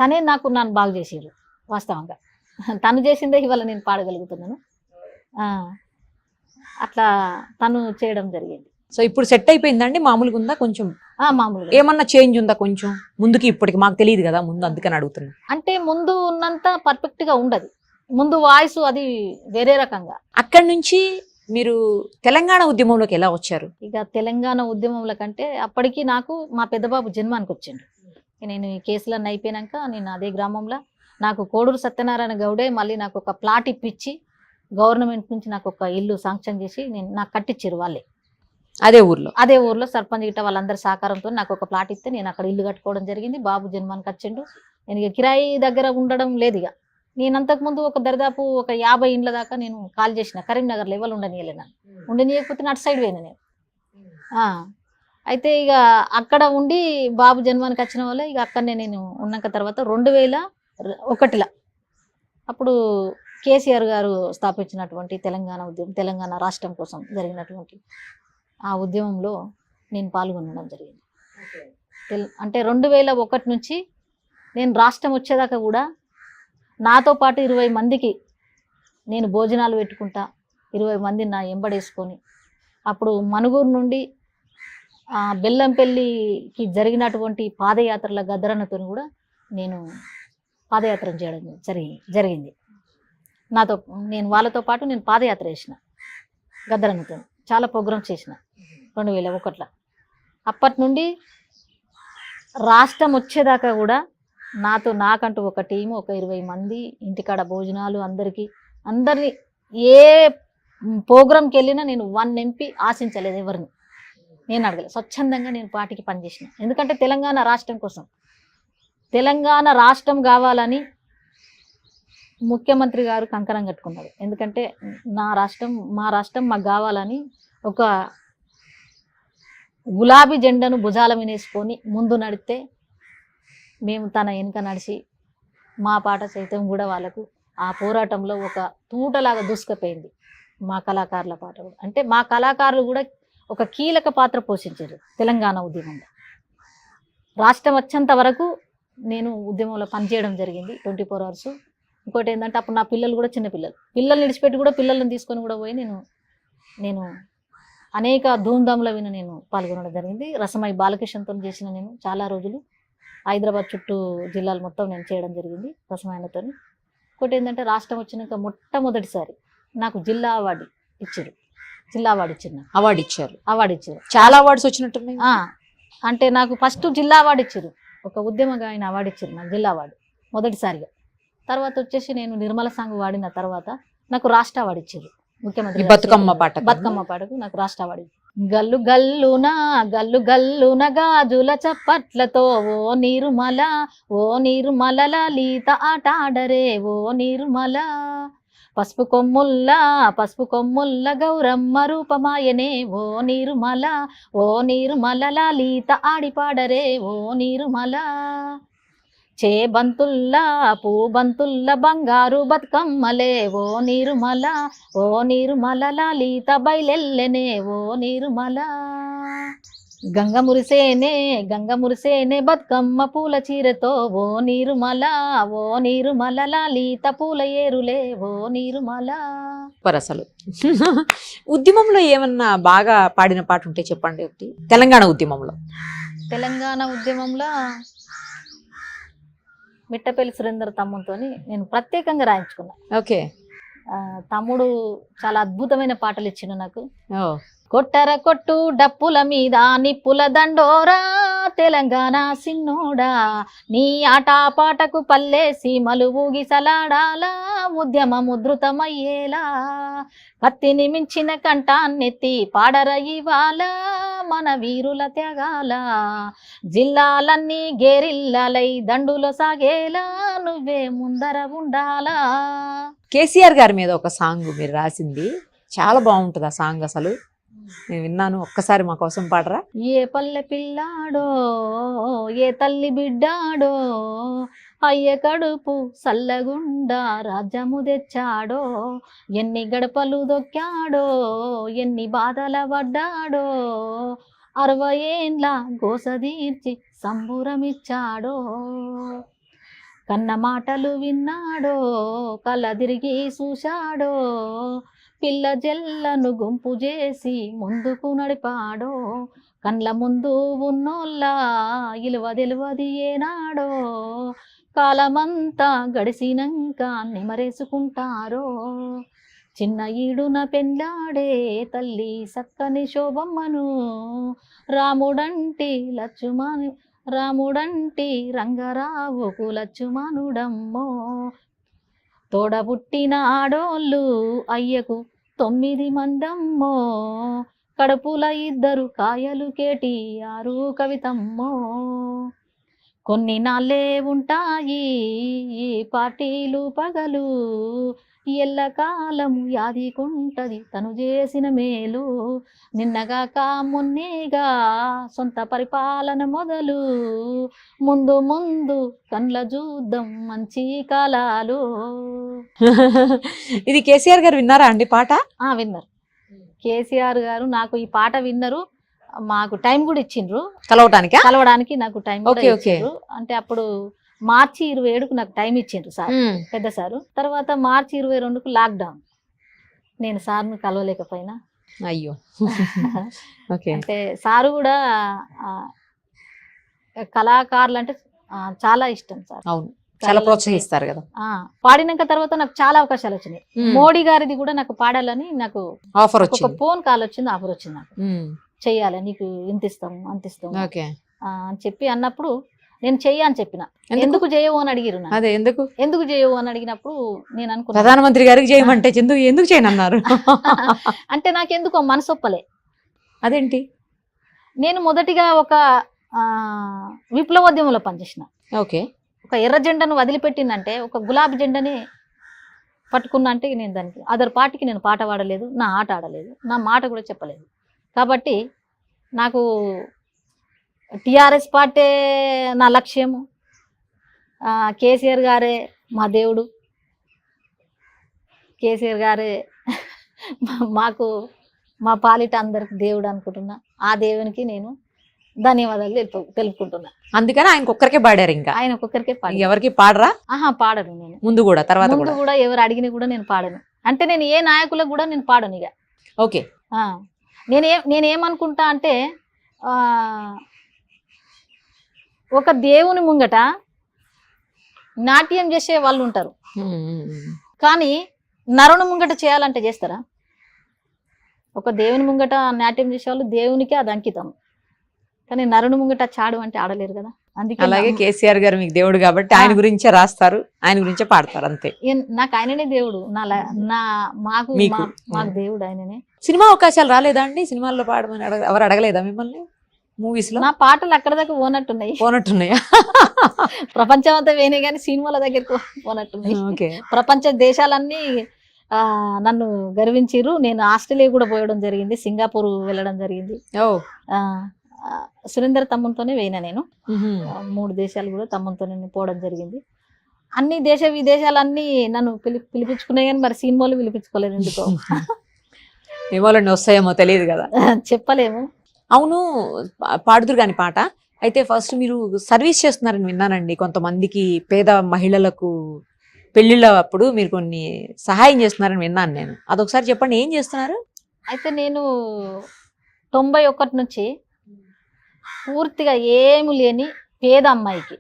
తనే నన్ను బాగు చేసారు వాస్తవంగా. తను చేసిందే ఇవాళ నేను పాడగలుగుతున్నాను. అట్లా తను చేయడం జరిగింది. సో ఇప్పుడు సెట్ అయిపోయిందండి? మామూలుగా ఉందా కొంచెం? మామూలుగా. ఏమన్నా చేంజ్ ఉందా కొంచెం ముందుకి ఇప్పటికి? మాకు తెలియదు కదా ముందు, అందుకని అడుగుతున్నా. అంటే ముందు ఉన్నంత పర్ఫెక్ట్ గా ఉండదు. ముందు వాయిస్ అది వేరే రకంగా. అక్కడి నుంచి మీరు తెలంగాణ ఉద్యమంలోకి ఎలా వచ్చారు? ఇక తెలంగాణ ఉద్యమంలో కంటే అప్పటికి నాకు మా పెద్దబాబు జన్మానికి వచ్చిండు. నేను ఈ కేసులన్నీ అయిపోయినాక నేను అదే గ్రామంలో నాకు కోడూరు సత్యనారాయణ గౌడే మళ్ళీ నాకు ఒక ప్లాట్ ఇప్పించి గవర్నమెంట్ నుంచి నాకు ఒక ఇల్లు శాంక్షన్ చేసి నాకు కట్టించారు వాళ్ళే. అదే ఊర్లో సర్పంచ్ గిట్ట వాళ్ళందరి సహకారంతో నాకు ఒక ప్లాట్ ఇస్తే నేను అక్కడ ఇల్లు కట్టుకోవడం జరిగింది. బాబు జన్మానికి వచ్చిండు. నేను ఇక కిరాయి దగ్గర ఉండడం లేదు. ఇక నేను అంతకుముందు ఒక దరిదాపు ఒక 50 ఇండ్ల దాకా నేను కాల్ చేసిన. కరీంనగర్ లెవెల్ ఉండనియలేను. ఉండనియకపోతే అటు సైడ్ పోయినా నేను. అయితే ఇక అక్కడ ఉండి బాబు జన్మానికి వచ్చిన వల్ల ఇక అక్కడనే నేను ఉన్నాక తర్వాత 2001లో అప్పుడు కేసీఆర్ గారు స్థాపించినటువంటి తెలంగాణ ఉద్యమం, తెలంగాణ రాష్ట్రం కోసం జరిగినటువంటి ఆ ఉద్యమంలో నేను పాల్గొనడం జరిగింది. అంటే 2001 నుంచి నేను రాష్ట్రం వచ్చేదాకా కూడా నాతో పాటు 20 మందికి నేను భోజనాలు పెట్టుకుంటా 20 మంది నా ఎంబడేసుకొని. అప్పుడు మనుగూరు నుండి బెల్లంపల్లికి జరిగినటువంటి పాదయాత్రల గద్దరన్నతో కూడా నేను పాదయాత్ర చేయడం జరిగింది. నేను వాళ్ళతో పాటు నేను పాదయాత్ర చేసిన గద్దరన్నతో, చాలా ప్రోగ్రామ్స్ చేసిన 2001లో. అప్పటి నుండి రాష్ట్రం వచ్చేదాకా కూడా నాకంటూ ఒక టీము, ఒక 20 మంది, ఇంటికాడ భోజనాలు, అందరినీ ఏ ప్రోగ్రాంకి వెళ్ళినా నేను 1 MP ఆశించలేదు, ఎవరిని నేను అడగలేదు. స్వచ్ఛందంగా నేను పార్టీకి పనిచేసిన. ఎందుకంటే తెలంగాణ రాష్ట్రం కోసం, తెలంగాణ రాష్ట్రం కావాలని ముఖ్యమంత్రి గారు కంకణం కట్టుకున్నారు. ఎందుకంటే మా రాష్ట్రం మాకు కావాలని ఒక గులాబీ జెండాను భుజాల మీద వేసుకొని ముందు నడితే మేము తన వెనుక నడిచి మా పాట సైతం కూడా వాళ్ళకు ఆ పోరాటంలో ఒక తూటలాగా దూసుకుపోయింది. మా కళాకారుల పాట కూడా, అంటే మా కళాకారులు కూడా ఒక కీలక పాత్ర పోషించారు తెలంగాణ ఉద్యమంలో. రాష్ట్రం వచ్చేంత వరకు నేను ఉద్యమంలో పనిచేయడం జరిగింది 24 hours. ఇంకోటి ఏంటంటే అప్పుడు నా పిల్లలు కూడా చిన్న పిల్లల్ని విడిచిపెట్టి కూడా పిల్లల్ని తీసుకొని కూడా పోయి నేను అనేక ధూమ్ధాముల విన నేను పాల్గొనడం జరిగింది. రసమై బాలకృష్ణతో చేసిన నేను చాలా రోజులు హైదరాబాద్ చుట్టూ జిల్లాలు మొత్తం నేను చేయడం జరిగింది రసమైనతో. ఇంకోటి ఏంటంటే రాష్ట్రం వచ్చినాక మొట్టమొదటిసారి నాకు జిల్లా అవార్డు ఇచ్చారు. అవార్డు ఇచ్చారు. చాలా అవార్డ్స్ వచ్చినట్టున్నాయి. అంటే నాకు ఫస్ట్ జిల్లా అవార్డు ఇచ్చారు, ఒక ఉద్యమగాయన అవార్డు ఇచ్చారు నాకు, జిల్లా అవార్డు మొదటిసారిగా. తర్వాత వచ్చేసి నేను నిర్మల సాంగ్ వాడిన తర్వాత నాకు రాష్ట్ర అవార్డు ఇచ్చారు ముఖ్యమంత్రి. బతుకమ్మ పాటకు నాకు రాష్ట్ర అవార్డు. గల్లు గల్లున గాజుల చప్పట్లతో ఓ నీరుమల లలిత ఆటాడరే ఓ నీరుమల, పసుపు కొమ్ముల్ల గౌరమ్మ రూపమాయనే ఓ నీరుమల లలిత ఆడిపాడరే ఓ నీరుమల, చేబంతుల్లా పూబంతుల్ల బంగారు బతుకమ్మలే ఓ నీరుమల లలిత బయలెల్లెనే ఓ నీరుమల, గంగ మురిసేనే బతుకమ్మ పూల చీరతో ఓ నీరుమల లలిత పూల ఏరులే ఓ నీరుమల. అసలు ఉద్యమంలో ఏమన్నా బాగా పాడిన పాట ఉంటే చెప్పండి ఒకటి. తెలంగాణ ఉద్యమంలో మిట్టపల్లి సురేందర్ తమ్ముతో నేను ప్రత్యేకంగా రాయించుకున్నా. ఓకే. తమ్ముడు చాలా అద్భుతమైన పాటలు ఇచ్చిన నాకు. కొట్టర కొట్టు డప్పుల మీద నిప్పుల దండోరా తెలంగాణ సిన్నోడా, నీ ఆట పాటకు పల్లేసి మలువూగి సలాడాలా ఉద్యమ ముద్రుతమయ్యేలా, కత్తిని మించిన కంఠాన్నెత్తి పాడర ఇవాళ మన వీరుల త్యాగాల, జిల్లాలన్నీ గేరిల్లలై దండులో సాగేలా నువ్వే ముందర ఉండాలా. కేసీఆర్ గారి మీద ఒక సాంగ్ మీరు రాసింది, చాలా బాగుంటుంది ఆ సాంగ్. అసలు నేను విన్నాను, ఒక్కసారి మా కోసం పాడరా. ఏ పల్లె పిల్లాడో ఏ తల్లి బిడ్డాడో అయ్య కడుపు సల్లగుండా రాజ్యము తెచ్చాడో, ఎన్ని గడపలు దొక్కాడో ఎన్ని బాధల పడ్డాడో, 60 ఏండ్ల గోసదీర్చి సంబురమిచ్చాడో, కన్న మాటలు విన్నాడో కళ్ళ తిరిగి చూశాడో, పిల్ల జల్లను గుంపు చేసి ముందుకు నడిపాడో, కండ్ల ముందు ఉన్నోళ్ళ ఇలువ తెలివది ఏనాడో, కాలమంతా గడిసినాక నిమరేసుకుంటారో, చిన్న ఈడున పెళ్ళాడే తల్లి సక్కని శోభమ్మను, రాముడంటి రంగరావుకు లచ్చుమానుడమ్మో, తోడబుట్టిన ఆడోళ్ళు అయ్యకు 9 మందమ్మో, కడుపుల 2 కాయలు కేటీఆర్ కవితమ్మో, కొన్ని నాళ్ళే ఉంటాయి ఈ పార్టీలు పగలు, ఎల్లకాలము యాదికుంటది తను చేసిన మేలు, నిన్నగాక మొన్నేగా సొంత పరిపాలన మొదలు, ముందు ముందు కండ్ల చూద్దాం మంచి కాలాలు. ఇది కేసీఆర్ గారు విన్నారా అండి పాట? విన్నారు. కేసీఆర్ గారు నాకు ఈ పాట విన్నారు, మాకు టైం కూడా ఇచ్చిండ్రు కలవడానికి నాకు టైం కూడా ఇచ్చిండ్రు. అంటే అప్పుడు మార్చి 27కు నాకు టైం ఇచ్చిండ్రు సార్, పెద్ద సారు. తర్వాత మార్చి 22కు లాక్డౌన్. నేను సార్ను కలవలేకపోయినా. అయ్యో. ఓకే. అంటే సారు కూడా కళాకారులు అంటే చాలా ఇష్టం సార్. అవును, చాలా ప్రోత్సహిస్తారు కదా. పాడినాక తర్వాత నాకు చాలా అవకాశాలు వచ్చినాయి. మోడీ గారిది కూడా నాకు పాడాలని నాకు ఆఫర్ ఒక వచ్చింది. ఫోన్ కాల్ వచ్చింది, ఆఫర్ వచ్చింది నాకు. చెయ్యాలి, నీకు ఇంత ఇస్తాము అంత ఇస్తాము అని చెప్పి అన్నప్పుడు నేను చెయ్యి అని చెప్పిన. ఎందుకు చేయవు అని అడిగిరు. అదే ఎందుకు చేయవు అని అడిగినప్పుడు నేను అనుకున్నా ప్రధానమంత్రి గారికి చేయమంటే ఎందుకు చేయను అన్నారు. అంటే నాకెందుకో మనసు ఒప్పలే. అదేంటి? నేను మొదటిగా ఒక విప్లవోద్యమంలో పనిచేసిన. ఓకే. ఒక ఎర్ర జెండాను వదిలిపెట్టిందంటే, ఒక గులాబీ జెండాని పట్టుకున్నా అంటే నేను దానికి అదర్ పార్టీకి నేను పాట పాడలేదు, నా ఆట ఆడలేదు, నా మాట కూడా చెప్పలేదు. కాబట్టి నాకు టిఆర్ఎస్ పార్టీ నా లక్ష్యము, కేసీఆర్ గారే మా దేవుడు, కేసీఆర్ గారే మాకు మా పాలిట అందరికి దేవుడు అనుకుంటున్నా. ఆ దేవునికి నేను ధన్యవాదాలు తెలుపుకుంటున్నా. అందుకని ఆయనకు ఒక్కరికే పాడారు. ఇంకా ఆయన ఒక్కొక్కరికే పాడారు. ఎవరికి పాడరా? పాడను నేను. ముందు కూడా తర్వాత కూడా ఎవరు అడిగిన కూడా నేను పాడను. అంటే నేను ఏ నాయకులకు కూడా నేను పాడను ఇక. ఓకే. నేనేమనుకుంటా అంటే ఒక దేవుని ముంగట నాట్యం చేసే వాళ్ళు ఉంటారు, కానీ నరుని ముంగట చేయాలంటే చేస్తారా? ఒక దేవుని ముంగట నాట్యం చేసే వాళ్ళు దేవునికే అది అంకితం, కానీ నరుని ముంగట చాడు అంటే ఆడలేరు కదా. అందుకే అలాగే కేసీఆర్ గారు మీకు దేవుడు కాబట్టి ఆయన గురించే రాస్తారు, ఆయన గురించే పాడతారు అంతే. నాకు ఆయననే దేవుడు, మాకు దేవుడు ఆయననే. సినిమా అవకాశాలు రాలేదా అండి? సినిమాల్లో పాడమని ఎవరు అడగలేదా మిమ్మల్ని? మూవీస్ లో నా పాటలు అక్కడ దాకా పోనట్టున్నాయా? ప్రపంచం అంతా వేనే కానీ సినిమాల దగ్గరకు పోనట్టున్నాయి. ప్రపంచ దేశాలన్నీ నన్ను గర్వించిర్రు. నేను ఆస్ట్రేలియా కూడా పోయడం జరిగింది, సింగపూర్ వెళ్ళడం జరిగింది. సురేందర్ తమ్ముతోనే పోయినా నేను. 3 దేశాలు కూడా తమ్ముతోనే పోవడం జరిగింది. అన్ని దేశ విదేశాలన్నీ నన్ను పిలిపించుకున్నాయి, కానీ మరి సినిమాలు పిలిపించుకోలేదు ఎందుకో. ఏమోలండి, వస్తాయేమో తెలియదు కదా, చెప్పలేము. అవును, పాడుదురు కాని పాట అయితే ఫస్ట్ మీరు సర్వీస్ చేస్తున్నారని విన్నానండి. కొంతమందికి పేద మహిళలకు పెళ్లిళ్ళ అప్పుడు మీరు కొన్ని సహాయం చేస్తున్నారని విన్నాను నేను. అదొకసారి చెప్పండి, ఏం చేస్తున్నారు? అయితే నేను 91 నుంచి పూర్తిగా ఏమి లేని పేద అమ్మాయికి,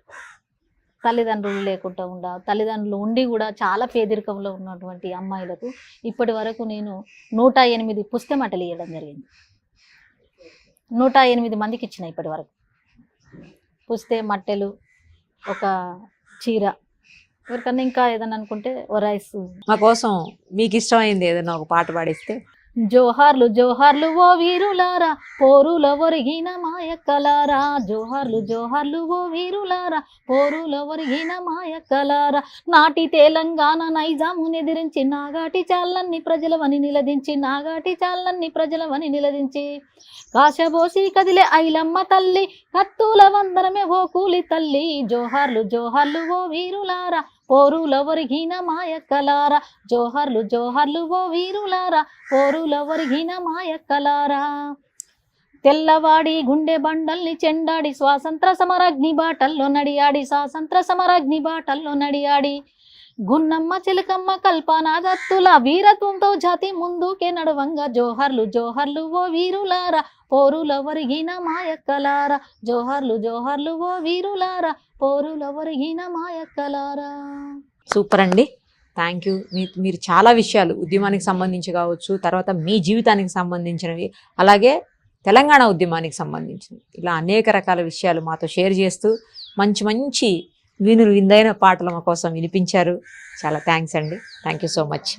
తల్లిదండ్రులు లేకుండా తల్లిదండ్రులు ఉండి కూడా చాలా పేదరికంలో ఉన్నటువంటి అమ్మాయిలకు ఇప్పటి వరకు నేను 108 పుస్తమటలు ఇవ్వడం జరిగింది. 108 మందికి ఇచ్చిన ఇప్పటి వరకు. పుస్తే మట్టెలు, ఒక చీర, ఎవరికన్నా ఇంకా ఏదన్నా అనుకుంటే ఓ రైస్. మా కోసం మీకు ఇష్టమైంది ఏదైనా ఒక పాట పాడిస్తే. జోహార్లు జోహార్లు ఓ వీరులారా, పోరులో ఒరిగిన మాయక్కలారా. జోహార్లు జోహార్లు ఓ వీరులారా, పోరులో ఒరిగిన మాయక్కలారా. నాటి తెలంగాణ నైజాముని ఎదిరించి, నాగాటి చాలన్ని ప్రజలవని నిలదించి, నాగాటి చాలన్ని ప్రజలవని నిలదించి, కాశబోసి కదిలే ఐలమ్మ తల్లి, కత్తుల వందనమే ఓ కూలి తల్లి. జోహార్లు జోహార్లు ఓ వీరులారా, పోరులో ఒరిగిన మాయక్కలారా. జోహార్లు జోహార్లు ఓ వీరులారా, పోరులో ఒరిగిన మాయక్కలారా. తెల్లవాడి గుండె బండల్ని చెండాడి, స్వాతంత్ర సమరాగ్ని బాటల్లో నడియాడి, స్వాతంత్ర సమరాగ్ని బాటల్లో నడియాడి, గున్నమ్మ చిలకమ్మ కల్పన దత్తుల వీరత్వంతో జాతి ముందుకే నడవంగా. జోహార్లు జోహార్లు ఓ వీరులారా, పోరుల ఒరిగిన మాయక్కలారా. జోహార్లు జోహార్లు ఓ వీరులారా, పోరుల ఒరిగిన మాయక్కలారా. సూపర్ అండి, థ్యాంక్ యూ. మీరు చాలా విషయాలు ఉద్యమానికి సంబంధించి కావచ్చు, తర్వాత మీ జీవితానికి సంబంధించినవి, అలాగే తెలంగాణ ఉద్యమానికి సంబంధించినవి, ఇలా అనేక రకాల విషయాలు మాతో షేర్ చేస్తూ మంచి మంచి విందైన పాటలు మా కోసం వినిపించారు. చాలా థ్యాంక్స్ అండి. Thank you so much.